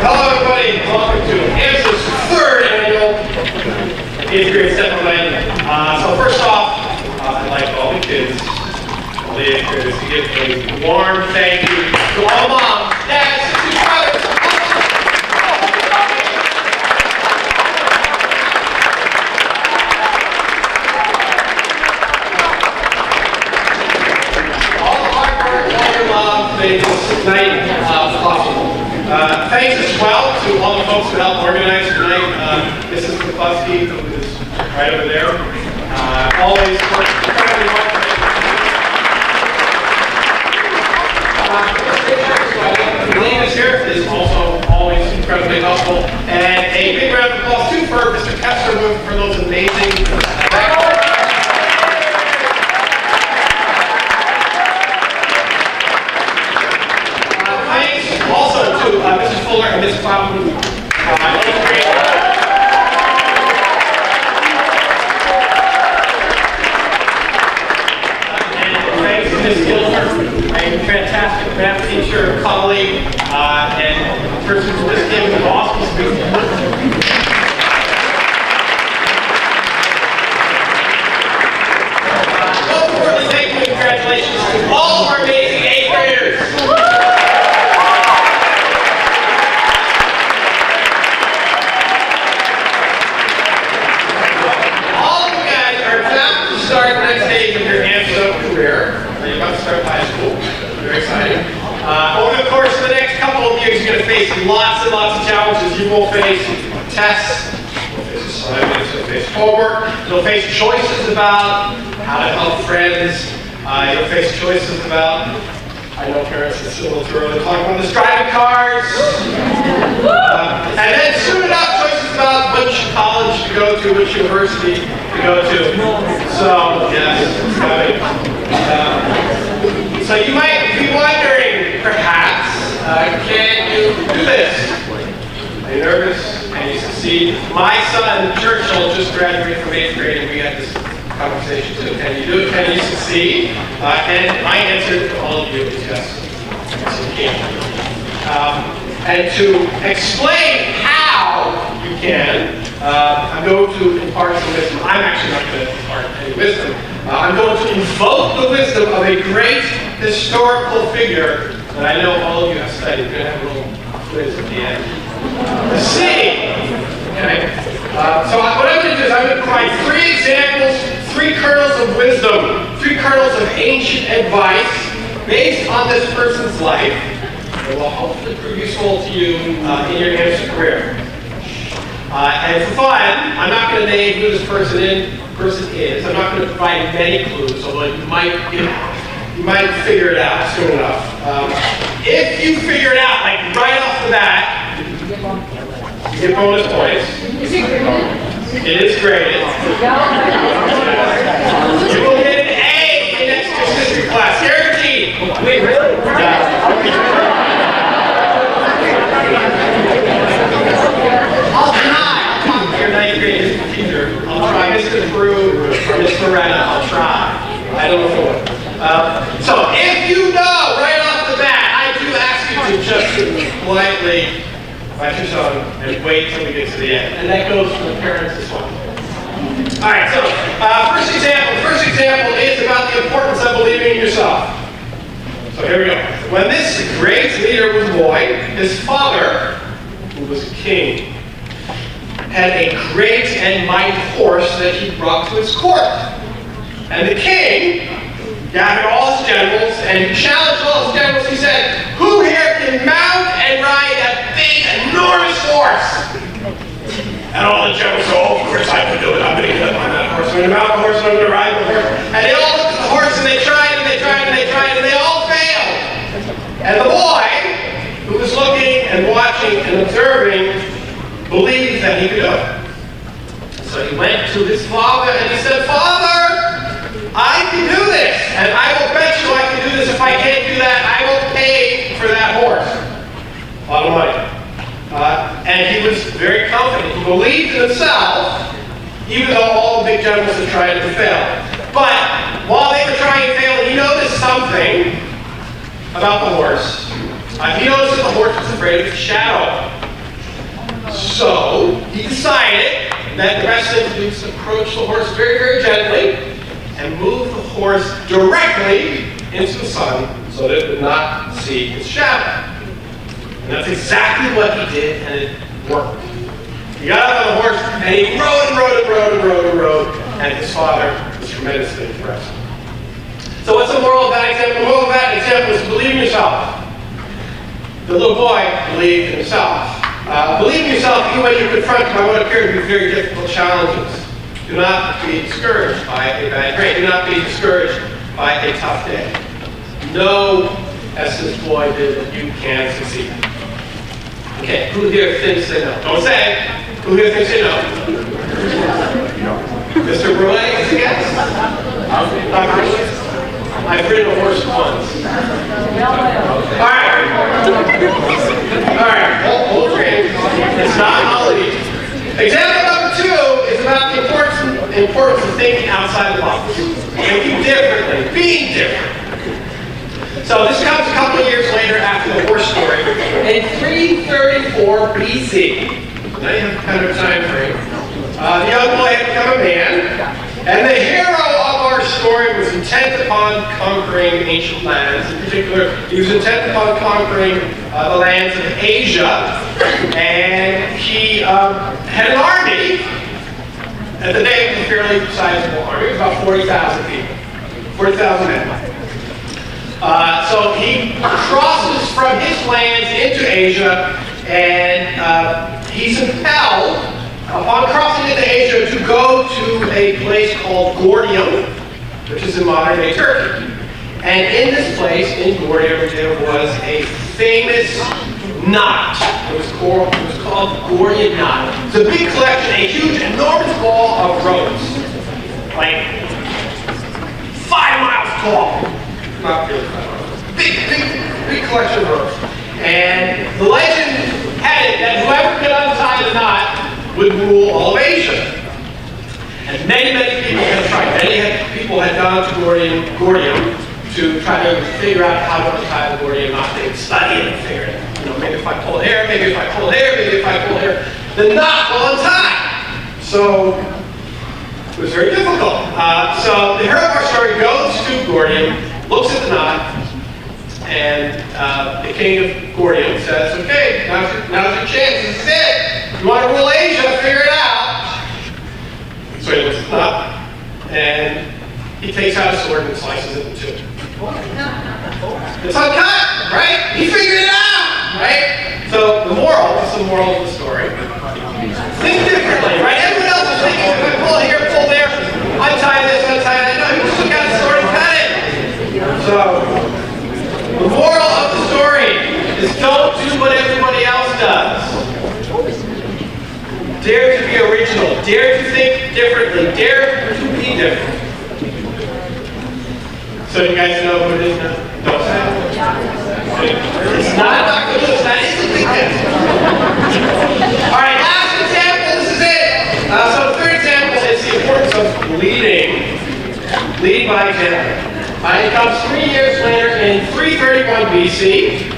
[SPEAKER 9] Hello everybody, welcome to AMS's third annual 8th grade step event. So first off, I'd like all the kids, all the 8th graders to give a warm thank you to all moms, dads, sisters, brothers. All the hard work, all your moms made this night possible. Thanks as well to all the folks who helped organize tonight. Mrs. Kufusky, who is right over there, always works incredibly hard. Elaine is here, is also always incredibly helpful. And a big round of applause too for Mr. Kessler for those amazing thanks also to Mrs. Fuller and Ms. Fountain. And thanks to Ms. Gilbert, a fantastic math teacher, colleague, and person who just gave an awesome speech. Most importantly, thank you and congratulations to all of our amazing 8th graders. Start the next stage of your AMSO career. You're about to start high school. Very exciting. Over the course of the next couple of years, you're going to face lots and lots of challenges. You will face tests, you'll face assignments, you'll face homework, you'll face choices about how to help friends, you'll face choices about, I know parents are still a little too early to talk about this, driving cars, and then soon enough, choices about which college to go to, which university to go to. So, yes, it's coming. So you might be wondering, perhaps, can you do succeed. My son, Churchill, just graduated from 8th grade, and we had this conversation too. Can you do it? Can you succeed? And my answer to all of you is yes. Yes, you can. And to explain how you can, I'm going to impart some wisdom. I'm actually not going to impart any wisdom. I'm going to invoke the wisdom of a great historical figure that I know all of you have studied. We're going to have a little quiz at the end. The C. Okay. So what I'm going to do is I'm going to provide 3 examples, 3 kernels of wisdom, 3 kernels of ancient advice based on this person's life that will hopefully prove useful to you in your amateur career. And for fun, I'm not going to name who this person is. I'm not going to provide many clues, although you might figure it out soon enough. If you figure it out, like right off the bat, you get bonus points.
[SPEAKER 6] Is it graded?
[SPEAKER 9] It is graded. You will get an A in next year's history class, guaranteed.
[SPEAKER 8] Wait, really?
[SPEAKER 9] I'll talk to your 9th grade history teacher. I'll try. Mr. Brew or Miss Loretta, I'll try. I don't know for what. So if you know right off the bat, I do ask you to just politely bite your tongue and wait till we get to the end. And that goes for the parents as well. All right, so first example is about the importance of believing in yourself. So here we go. When this great leader was a boy, his father, who was a king, had a great and mighty horse that he brought to his court. And the king gathered all his generals and he challenged all his generals. He said, "Who here can mount and ride that big, enormous horse?" And all the generals said, "Oh, of course I can do it. I'm going to get up on that horse. I'm going to mount the horse and I'm going to ride the horse." And they all looked at the horse and they tried and they tried and they tried and they all failed. And the boy, who was looking and watching and observing, believed that he could do it. So he went to his father and he said, "Father, I can do this, and I will bet you I can do this. If I can't do that, I will pay for that horse." A lot of money. And he was very confident. He believed in himself, even though all the big generals had tried to fail. But while they were trying to fail, he noticed something about the horse. He noticed that the horse was afraid of its shadow. So he decided that the best thing to do is approach the horse very, very gently and move the horse directly into the sun so that it would not see its shadow. And that's exactly what he did, and it worked. He got up on the horse and he rode and rode and rode and rode and rode, and his father was tremendously impressed. So what's the moral of that example? The moral of that example is believe in yourself. The little boy believed in himself. Believe in yourself even when you're confronted by what appear to be very difficult challenges. Do not be discouraged by a bad grade. Do not be discouraged by a tough day. Know, as this boy did, that you can succeed. Okay, who here thinks they know? Don't say. Who here thinks they know? Mr. Brule is a guess? I've ridden a horse once. All right, hold your hands. It's not Halloween. Example number 2 is about the importance of thinking outside the box. Thinking differently, being different. So this comes a couple of years later after the horse story. In 334 BC, now you have kind of a time frame, the young boy had become a man, and the hero of our story was intent upon conquering ancient lands. In particular, he was intent upon conquering the lands of Asia, and he had an army. At the day, it was a fairly sizable army. It was about 40,000 people, 40,000 men. So he crosses from his lands into Asia, and he's impelled, upon crossing into Asia, to go to a place called Gordium, which is in modern-day Turkey. And in this place, in Gordium, there was a famous knot. It was called Gordian knot. It's a big collection, a huge, enormous ball of ropes, like 5 miles tall. Not really 5 miles. Big collection of ropes. And the legend had it that whoever could untie the knot would rule all of Asia. And many, many people had tried. People had gone to Gordium to try to figure out how to untie the Gordian knot. They would study it and figure it out. Maybe if I pull here, maybe if I pull here, maybe if I pull here, the knot will untie. So it was very difficult. So the hero of our story goes to Gordium, looks at the knot, and the king of Gordium says, okay, now's your chance, this is it. You want to rule Asia, figure it out. So he looks at the knot, and he takes out a sword and slices it in two. It's uncut, right? He figured it out, right? So the moral, what's the moral of the story? Think differently, right? Everyone else is thinking, if I pull here, pull there, untie this, untie that. No, he just took out a sword and cut it. So the moral of the story is don't do what everybody else does. Dare to be original. Dare to think differently. Dare to be different. So you guys know who it is now? Don't say it. It's not Dr. Lewis. That is a big difference. All right, last example. This is it. So the third example is the importance of leading. Lead by example. It comes 3 years later in 331 BC.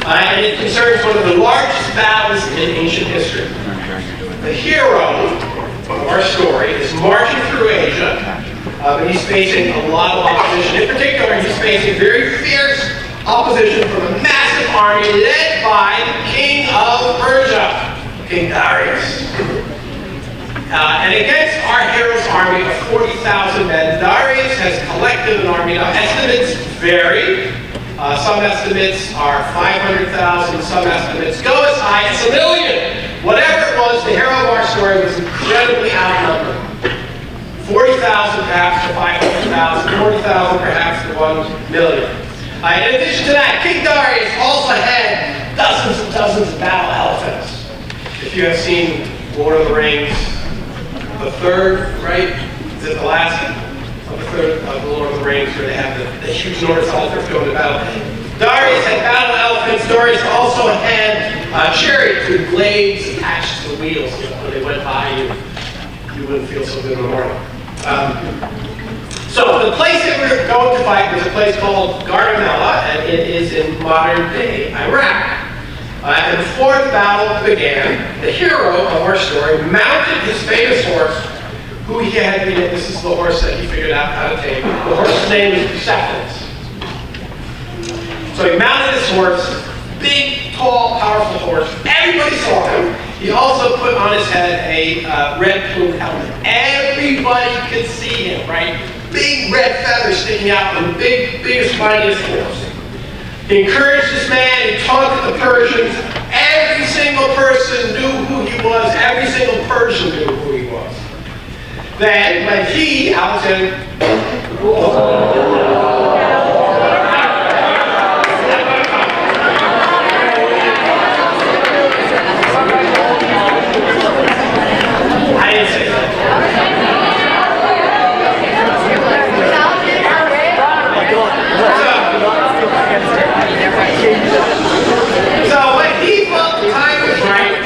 [SPEAKER 9] And it concerns one of the largest battles in ancient history. The hero of our story is marching through Asia, but he's facing a lot of opposition. In particular, he's facing very fierce opposition from a massive army led by the king of Persia, King Darius. And against our hero's army of 40,000 men, Darius has collected an army. Now, estimates vary. Some estimates are 500,000, some estimates go as high as 1 million. Whatever it was, the hero of our story was incredibly outnumbered. 40,000 perhaps to 500,000, 40,000 perhaps to 1 million. In addition to that, King Darius also had dozens and dozens of battle elephants. If you have seen Lord of the Rings, the third, right? Is it the last of the third of the Lord of the Rings where they have the huge Norse elephants going to battle? Darius had battle elephants. Darius also had chariots with blades attached to the wheels. So when they went by you, you wouldn't feel so good in the morning. So the place that we were going to fight was a place called Gaugamela, and it is in modern-day Iraq. And before the battle began, the hero of our story mounted his famous horse, who he had been. This is the horse that he figured out how to tame. The horse's name is Bucephalus. So he mounted his horse, big, tall, powerful horse. Everybody saw him. He also put on his head a red plumed helmet. Everybody could see him, right? Big red feathers sticking out from the biggest, mightiest horse. He encouraged this man, he taunted the Persians. Every single person knew who he was. Every single Persian knew who he was. Then, when he, Alexander, I didn't say that. So when he felt the time was right,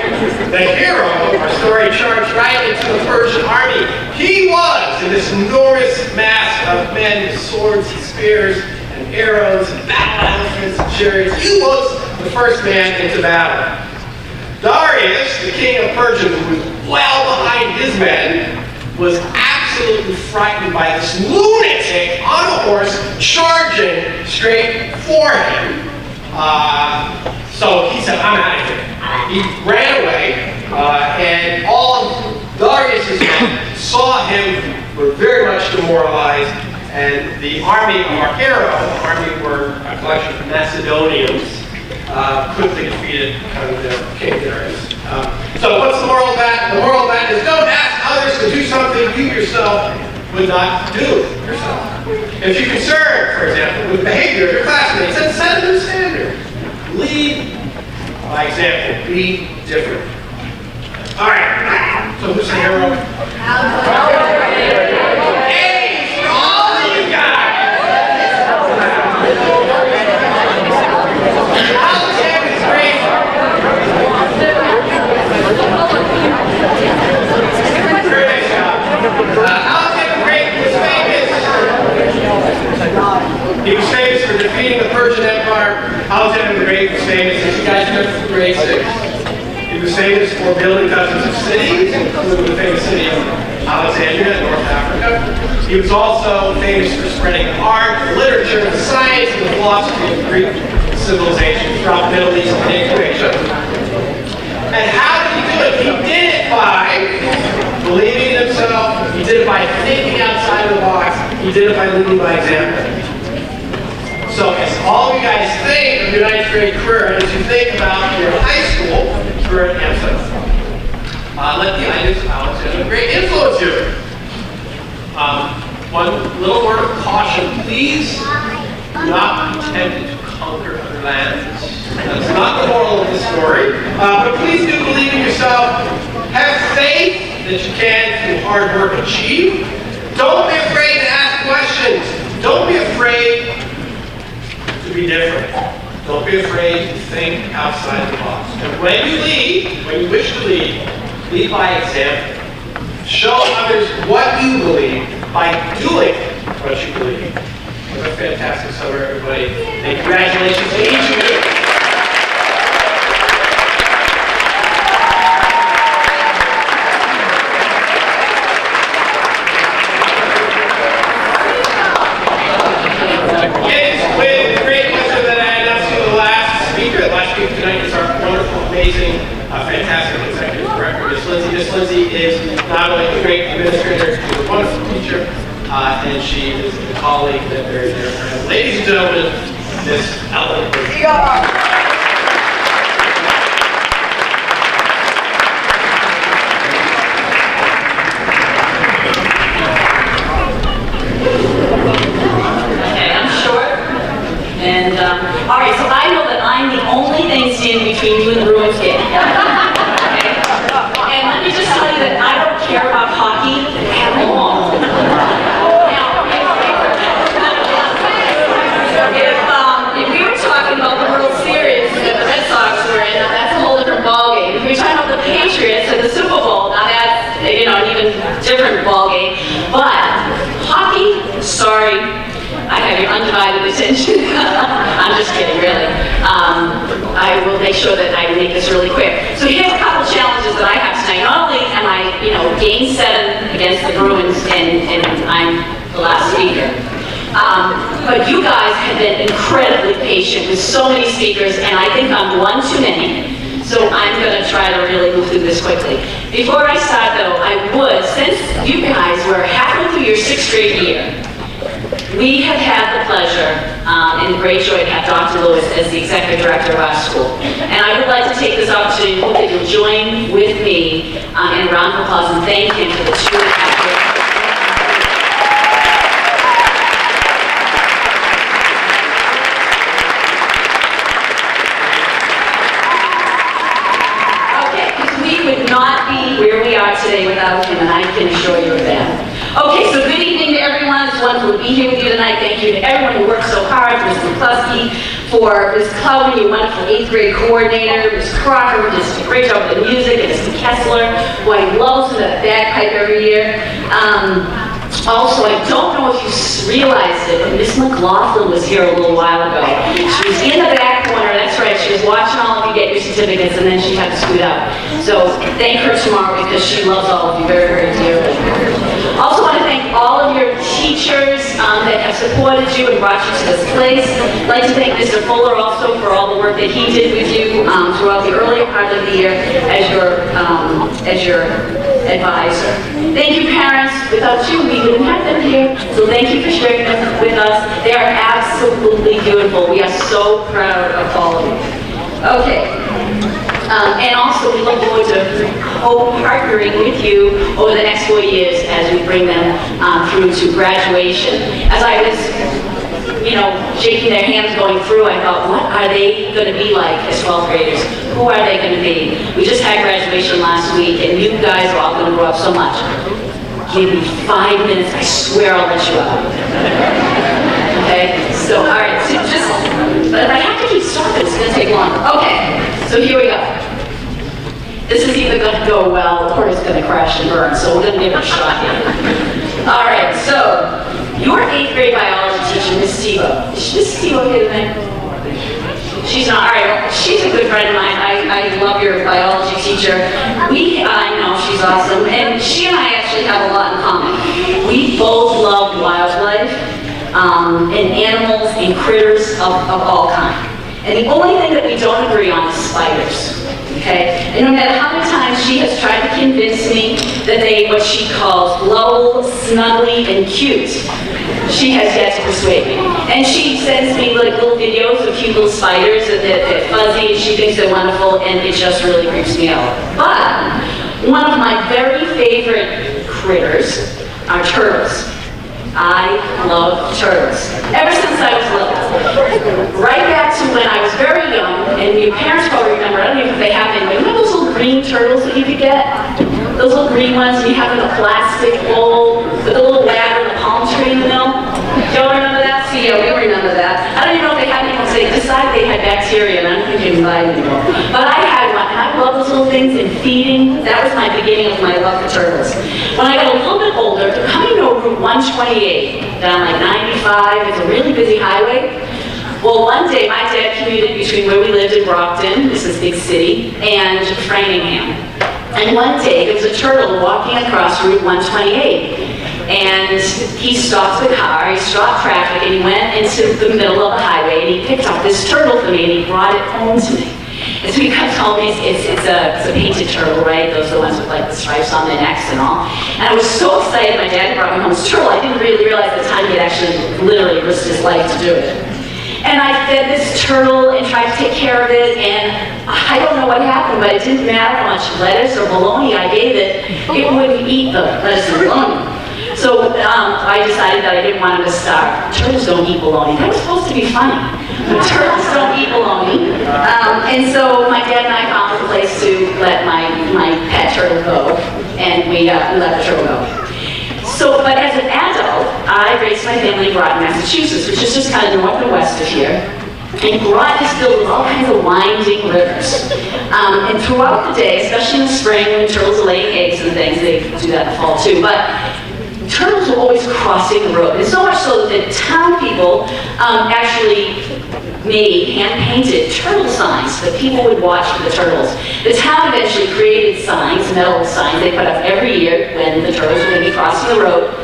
[SPEAKER 9] the hero of our story charged right into the Persian army. He was in this enormous mass of men with swords and spears and arrows and battle elephants and chariots. He was the first man into battle. Darius, the king of Persia, who was well behind his men, was absolutely frightened by this lunatic on a horse charging straight for him. So he said, I'm out of here. He ran away, and all of Darius' men saw him, were very much demoralized, and the army of our hero, the army were a collection of Macedonians, quickly defeated King Darius. So what's the moral of that? The moral of that is don't ask others to do something you yourself would not do yourself. If you're concerned, for example, with behavior of your classmates, then set a new standard. Lead by example. Be different. All right. So who's the hero? Hey, for all of you guys. Alexander's great. He was famous for building dozens of cities, including the famous city of Alexandria in North Africa. He was also famous for spreading art, literature, and science, and the philosophy of Greek civilization throughout the Middle East and Asia. And how did he do it? He did it by believing in himself. He did it by thinking outside of the box. He did it by leading by example. So as all of you guys think of your 9th grade career, and as you think about your high school career at Hampton, let the ideas of Alexander the Great influence you. One little word of caution, please do not be tempted to conquer other lands. That's not the moral of the story. But please do believe in yourself. Have faith that you can, through hard work, achieve. Don't be afraid to ask questions. Don't be afraid to be different. Don't be afraid to think outside the box. And when you lead, when you wish to lead by example. Show others what you believe by doing what you believe. Have a fantastic summer, everybody. And congratulations to each of you. Tonight is our wonderful, amazing, fantastic executive director, Miss Lindsay. Miss Lindsay is not only a great administrator, she's a wonderful teacher, and she is a colleague that very dear to her. Ladies and gentlemen, Miss Ellen.
[SPEAKER 10] Okay, I'm short. And, all right, so I know that I'm the only thing standing between you and the Bruins game. Okay? And let me just tell you that I don't care about hockey at all. Now, if we were talking about the World Series that the Red Sox were in, now that's a whole different ballgame. If we were talking about the Patriots and the Super Bowl, now that's, an even different ballgame. But hockey, sorry. I have your undivided attention. I'm just kidding, really. I will make sure that I make this really quick. So here's a couple challenges that I have tonight. Not only am I, game 7 against the Bruins, and I'm the last speaker, but you guys have been incredibly patient with so many speakers, and I think I'm one too many. So I'm going to try to really move through this quickly. Before I start, though, I would, since you guys were halfway through your 6th grade year, we have had the pleasure and the great joy to have Dr. Lewis as the executive director of our school. And I would like to take this opportunity to hope that you'll join with me in a round of applause and thank him for the 2.5 years. Okay, because we would not be where we are today without him, and I can assure you of that. Okay, so good evening to everyone. It's wonderful to be here with you tonight. Thank you to everyone who worked so hard. Ms. McCluskey, for Ms. Clowen, your wonderful 8th grade coordinator, Ms. Crocker, who just did a great job with the music, and Mr. Kessler, who I love to that bagpipe every year. Also, I don't know if you realized it, but Miss McLaughlin was here a little while ago. She was in the back corner, that's right, she was watching all of you get your certificates, and then she had to scoot out. So thank her tomorrow because she loves all of you very, very dearly. Also want to thank all of your teachers that have supported you and brought you to this place. I'd like to thank Mr. Fuller also for all the work that he did with you throughout the earlier part of the year as your advisor. Thank you, parents. Without you, we wouldn't have them here. So thank you for sharing them with us. They are absolutely beautiful. We are so proud of all of you. Okay. And also, we look forward to partnering with you over the next 4 years as we bring them through to graduation. As I was, shaking their hands going through, I thought, what are they going to be like as 12th graders? Who are they going to be? We just had graduation last week, and you guys are all going to grow up so much. Give me 5 minutes, I swear I'll let you up. Okay? So, all right, so but if I have to keep stopping, it's going to take longer. Okay, so here we go. This is either going to go well or it's going to crash and burn, so we're going to give it a shot here. All right, so your 8th grade biology teacher, Miss Steve-O. Is Miss Steve-O here tonight? She's not. All right, well, she's a good friend of mine. I love your biology teacher. I know, she's awesome, and she and I actually have a lot in common. We both love wildlife, and animals and critters of all kinds. And the only thing that we don't agree on is spiders. Okay? And no matter how many times she has tried to convince me that they, what she calls, lovable, snuggly, and cute, she has yet to persuade me. And she sends me like little videos of cute little spiders that fuzzy, and she thinks they're wonderful, and it just really creeps me out. But one of my very favorite critters are turtles. I love turtles. Ever since I was little. Right back to when I was very young, and your parents probably remember, I don't know if they have any, remember those little green turtles that you could get? Those little green ones, and you have them in a plastic bowl with a little ladder and a palm tree in the middle? Y'all remember that? See, yeah, we remember that. I don't even know if they had any ones. They decided they had bacteria, and I don't think you can buy them anymore. But I had one, and I love those little things, and feeding, that was my beginning of my love for turtles. When I got a little bit older, coming over Route 128, down like 95, it's a really busy highway. Well, one day my dad commuted between where we lived in Brockton, this is big city, and Framingham. And one day there was a turtle walking across Route 128. And he stopped the car, he stopped traffic, and he went into the middle of the highway, and he picked up this turtle for me, and he brought it home to me. And so he comes home, it's a painted turtle, right? Those are the ones with like the stripes on their necks and all. And I was so excited my dad brought me home this turtle, I didn't really realize at the time he had actually literally risked his life to do it. And I fed this turtle and tried to take care of it, and I don't know what happened, but it didn't matter how much lettuce or bologna I gave it, it wouldn't eat the lettuce and bologna. So I decided that I didn't want him to starve. Turtles don't eat bologna. That was supposed to be funny. But turtles don't eat bologna. And so my dad and I found a place to let my pet turtle go, and we let the turtle go. So, but as an adult, I raised my family in Groton, Massachusetts, which is just kind of north and west of here. And Groton is filled with all kinds of winding rivers. And throughout the day, especially in the spring when turtles are laying eggs and things, they do that in the fall too, but turtles were always crossing the road. And so much so that the town people actually made hand-painted turtle signs that people would watch for the turtles. The town eventually created signs, metal signs, they put up every year when the turtles were going to be crossing the road.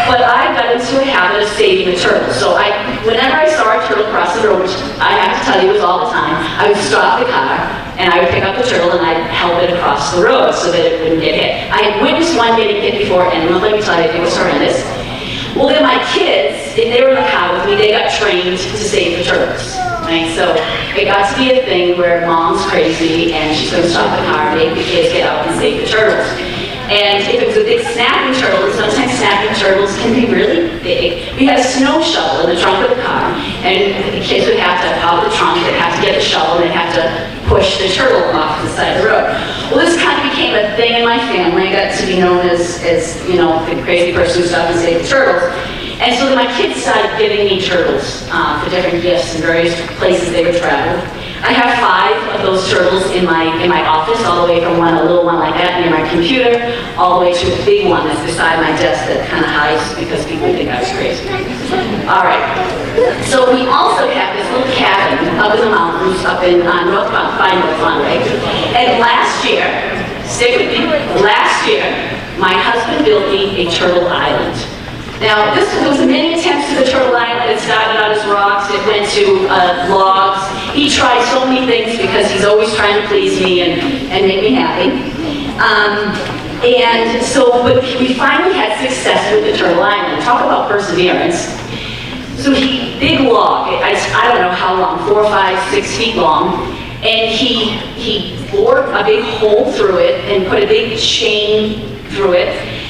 [SPEAKER 10] But I got into a habit of saving the turtles. So whenever I saw a turtle cross the road, which I have to tell you was all the time, I would stop the car and I would pick up the turtle and I'd help it across the road so that it wouldn't get hit. I had witnessed one getting hit before, and let me tell you, it was horrendous. Well, then my kids, if they were in the car with me, they got trained to save the turtles. Right? So it got to be a thing where mom's crazy and she's going to stop the car and make the kids get out and save the turtles. And if it was a big snapping turtle, sometimes snapping turtles can be really big. We had a snow shovel in the trunk of the car, and the kids would have to, out of the trunk, they'd have to get the shovel, and they'd have to push the turtle off the side of the road. Well, this kind of became a thing in my family. I got to be known as you know, the crazy person who stopped and saved the turtles. And so then my kids started giving me turtles for different gifts in various places they would travel. I have 5 of those turtles in my office, all the way from a little one like that near my computer, all the way to a big one that's beside my desk that kind of hides because people think I was crazy. All right. So we also have this little cabin up in the mountains, up in North Conway. And last year, stick with me, last year, my husband built me a turtle island. Now, there was many attempts to the turtle island. It started out as rocks, it went to logs. He tried so many things because he's always trying to please me and make me happy. And so, but we finally had success with the turtle island. Talk about perseverance. So big log, I don't know how long, 4, 5, 6 feet long. And he bored a big hole through it and put a big chain through it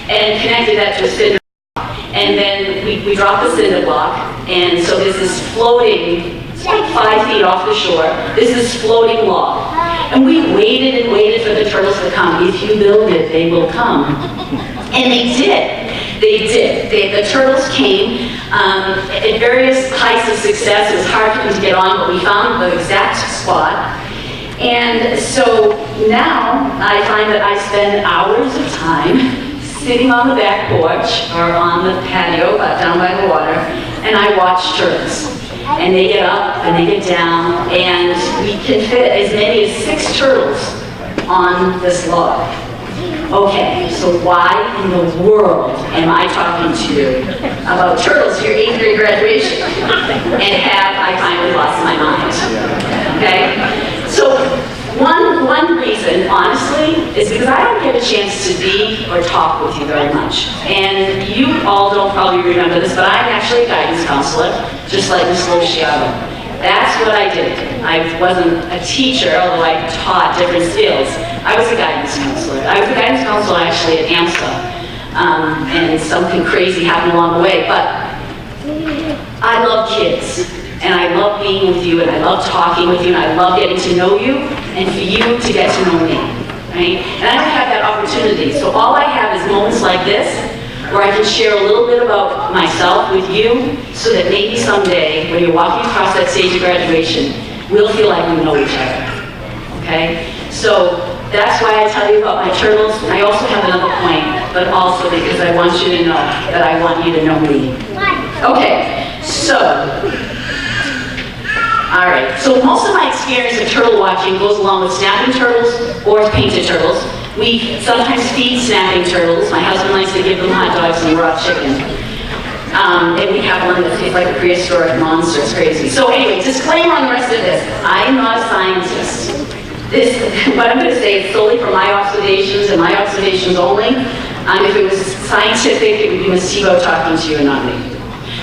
[SPEAKER 10] and connected that to a cinder. And then we dropped the cinder block, and so there's this floating, it's like 5 feet off the shore, there's this floating log. And we waited and waited for the turtles to come. If you build it, they will come. And they did. They did. The turtles came at various heights of success. It was hard for them to get on, but we found the exact spot. And so now I find that I spend hours of time sitting on the back porch or on the patio down by the water, and I watch turtles. And they get up and they get down, and we can fit as many as 6 turtles on this log. Okay, so why in the world am I talking to you about turtles for your 8th grade graduation? And have I finally lost my mind? Okay? So one reason, honestly, is because I don't get a chance to be or talk with you very much. And you all don't probably remember this, but I'm actually a guidance counselor, just like Ms. Luciano. That's what I did. I wasn't a teacher, although I taught different skills. I was a guidance counselor. I was a guidance counselor actually at AMSA, and something crazy happened along the way, but I love kids, and I love being with you, and I love talking with you, and I love getting to know you, and for you to get to know me, right? And I don't have that opportunity, so all I have is moments like this, where I can share a little bit about myself with you, so that maybe someday, when you're walking across that stage of graduation, we'll feel like we know each other, okay? So that's why I tell you about my turtles. I also have another point, but also because I want you to know that I want you to know me. Okay, so, all right. So most of my experience of turtle watching goes along with snapping turtles or painted turtles. We sometimes feed snapping turtles. My husband likes to give them hot dogs and raw chicken. And we have one that tastes like a prehistoric monster. It's crazy. So anyway, disclaimer on the rest of this. I am not a scientist. What I'm going to say is solely from my observations and my observations only. If it was scientific, it would be Ms. Tebow talking to you and not me.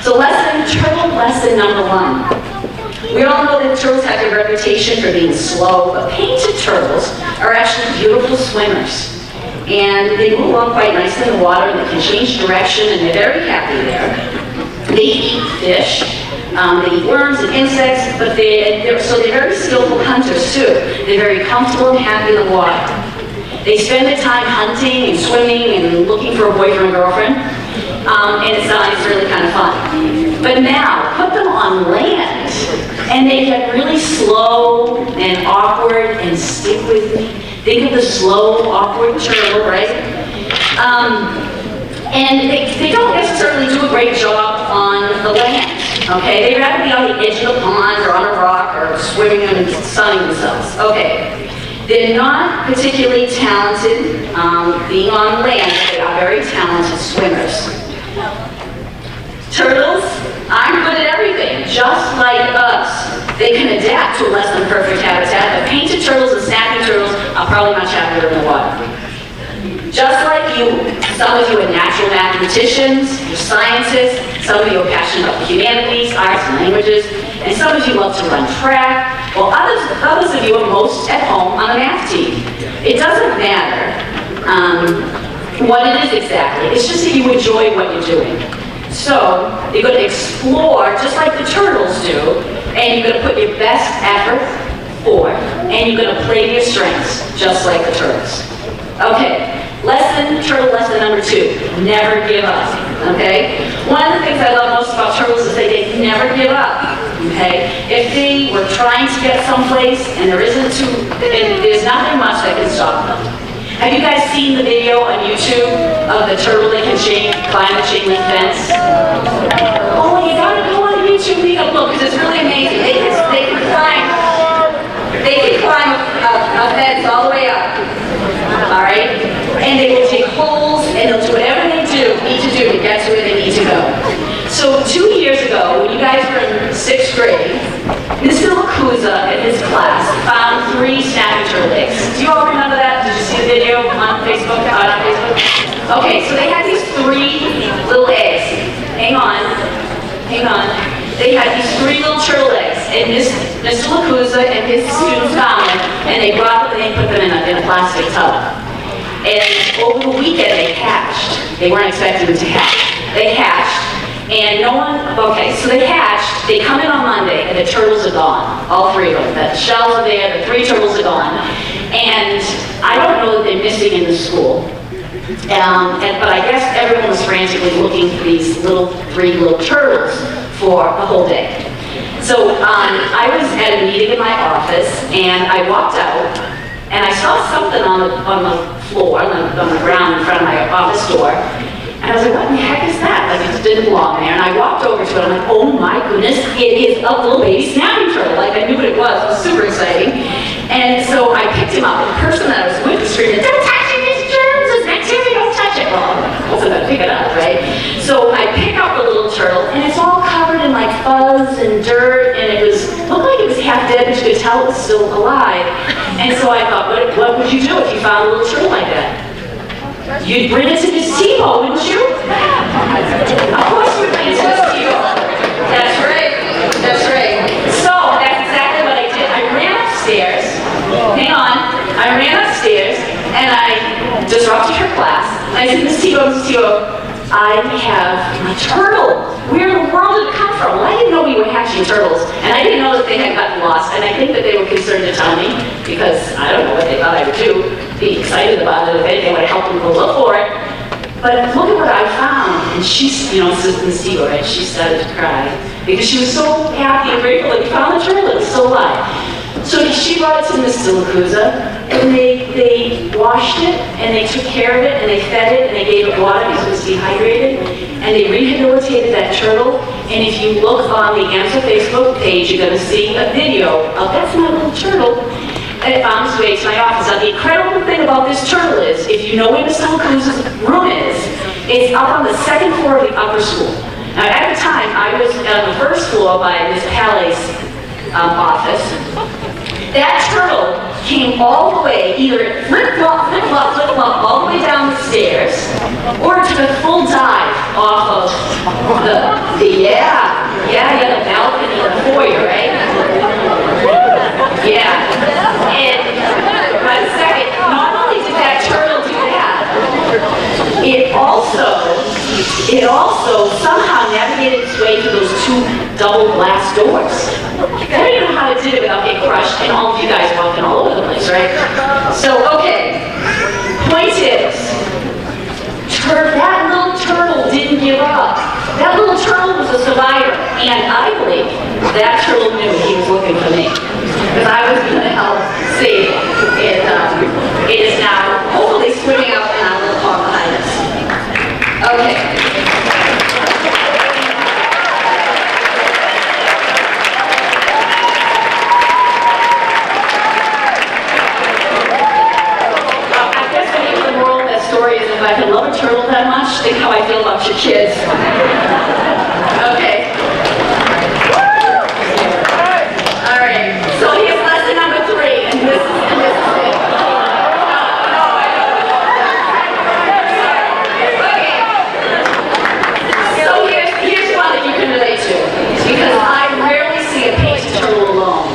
[SPEAKER 10] So turtle lesson number 1. We all know that turtles have a reputation for being slow, but painted turtles are actually beautiful swimmers. And they move along quite nicely in the water, and they can change direction, and they're very happy there. They eat fish. They eat worms and insects, but they're very skillful hunters too. They're very comfortable and happy in the water. They spend their time hunting and swimming and looking for a boyfriend or girlfriend, and it's really kind of fun. But now, put them on land, and they get really slow and awkward, and stick with me. Think of the slow, awkward turtle, right? And they don't necessarily do a great job on the land. Okay, they'd rather be on the edge of the pond or on a rock or swimming and sunning themselves. Okay, they're not particularly talented being on land, but they are very talented swimmers. Turtles aren't good at everything, just like us. They can adapt to a less than perfect habitat, but painted turtles and snapping turtles are probably much happier in the water. Just like you, some of you are natural mathematicians, you're scientists, some of you are passionate about the humanities, arts, and languages, and some of you love to run track, while others of you are most at home on a math team. It doesn't matter what it is exactly, it's just that you enjoy what you're doing. So, you're going to explore just like the turtles do, and you're going to put your best effort forward, and you're going to play to your strengths, just like the turtles. Okay. Turtle lesson number 2, never give up, okay? One of the things I love most about turtles is that they never give up, okay? If they were trying to get someplace and there's nothing much that can stop them. Have you guys seen the video on YouTube of the turtle that can climb a chain link fence? Oh, you gotta go on YouTube and look, because it's really amazing. They can climb a fence all the way up. All right? And they will dig holes, and they'll do whatever they need to do to get to where they need to go. So 2 years ago, when you guys were in 6th grade, Mr. Lacusa and his class found 3 snapping turtle eggs. Do you all remember that? Did you see the video on Facebook? Okay, so they had these 3 little eggs. Hang on. They had these 3 little turtle eggs, and Mr. Lacusa and his students found them, and they brought them and put them in a plastic tub. And over the weekend, they hatched. They weren't expecting them to hatch. They hatched, and so they hatched, they come in on Monday, and the turtles are gone. All 3 of them. The shells are there, the 3 turtles are gone. And I don't know that they're missing in the school. But I guess everyone was frantically looking for these 3 little turtles for the whole day. So I was at a meeting in my office, and I walked out, and I saw something on the floor, on the ground in front of my office door, and I was like, what in the heck is that? Like, it didn't belong there, and I walked over to it, I'm like, oh my goodness, it is a little baby snapping turtle. Like, I knew what it was super exciting. And so I picked him up, and the person that I was with was screaming, "Don't touch it, there's germs, there's bacteria, don't touch it." Well, I wasn't gonna pick it up, right? So I pick up the little turtle, and it's all covered in like fuzz and dirt, and it looked like it was half dead, but you could tell it was still alive. And so I thought, what would you do if you found a little turtle like that? You'd bring it to Miss Tebow, wouldn't you? Of course you would bring it to Miss Tebow. That's right. That's right. So that's exactly what I did. I ran upstairs. Hang on. I ran upstairs and I disrupted her class. I said, Miss Tebow, I have a turtle. Where in the world did it come from? Well, I didn't know we were hatching turtles, and I didn't know that they had gotten lost, and I think that they were concerned to tell me, because I don't know what they thought I would do, be excited about it, if anything would help them go look for it. But look at what I found, and she's, Assistant Steve, right, she started to cry, because she was so happy and grateful that we found the turtle that was still alive. So she brought it to Miss Silacusa, and they washed it, and they took care of it, and they fed it, and they gave it water because it was dehydrated, and they rehabilitated that turtle. And if you look on the AMSA Facebook page, you're going to see a video of that's my little turtle. And it found its way to my office. Now, the incredible thing about this turtle is, if you know where Miss Silacusa's room is, it's up on the second floor of the upper school. Now, at the time, I was on the first floor by Miss Pallet's office. That turtle came all the way, either flip-flop, all the way down the stairs, or it took a full dive off of the balcony, the foyer, right? Yeah. And by the second, not only did that turtle do that, it also somehow navigated its way through those two double glass doors. I don't even know how it did it without getting crushed, and all of you guys walking all over the place, right? So, okay, point is, that little turtle didn't give up. That little turtle was a survivor, and I believe that turtle knew he was looking for me, because I was going to help save it. It is now hopefully swimming out in our little pond behind us. Okay. If I can love a turtle that much, think how I feel about your kids. Okay. All right. So here's lesson number 3, and this is it. No, I don't. Okay. So here's one that you can relate to, because I rarely see a painted turtle alone.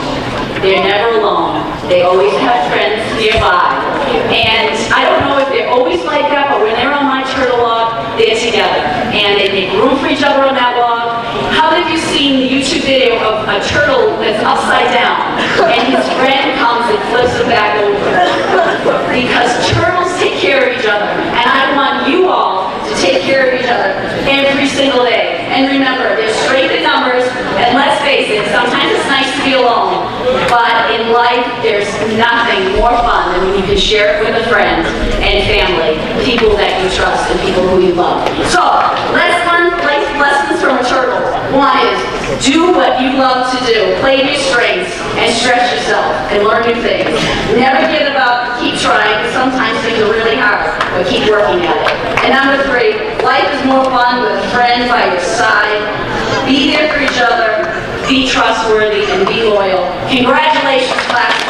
[SPEAKER 10] They're never alone. They always have friends nearby. And I don't know if they're always like that, but when they're on my turtle log, they're together. And they make room for each other on that log. How many of you seen the YouTube video of a turtle that's upside down, and his friend comes and flips him back over? Because turtles take care of each other. And I want you all to take care of each other every single day. And remember, there's strength in numbers, and let's face it, sometimes it's nice to be alone. But in life, there's nothing more fun than when you can share it with a friend and family, people that you trust and people who you love. So, let's learn life lessons from a turtle. One is, do what you love to do. Play your strengths and stretch yourself and learn new things. Never give up, keep trying. Sometimes things are really hard, but keep working at it. And number 3, life is more fun with a friend by your side. Be there for each other, be trustworthy, and be loyal. Congratulations, class.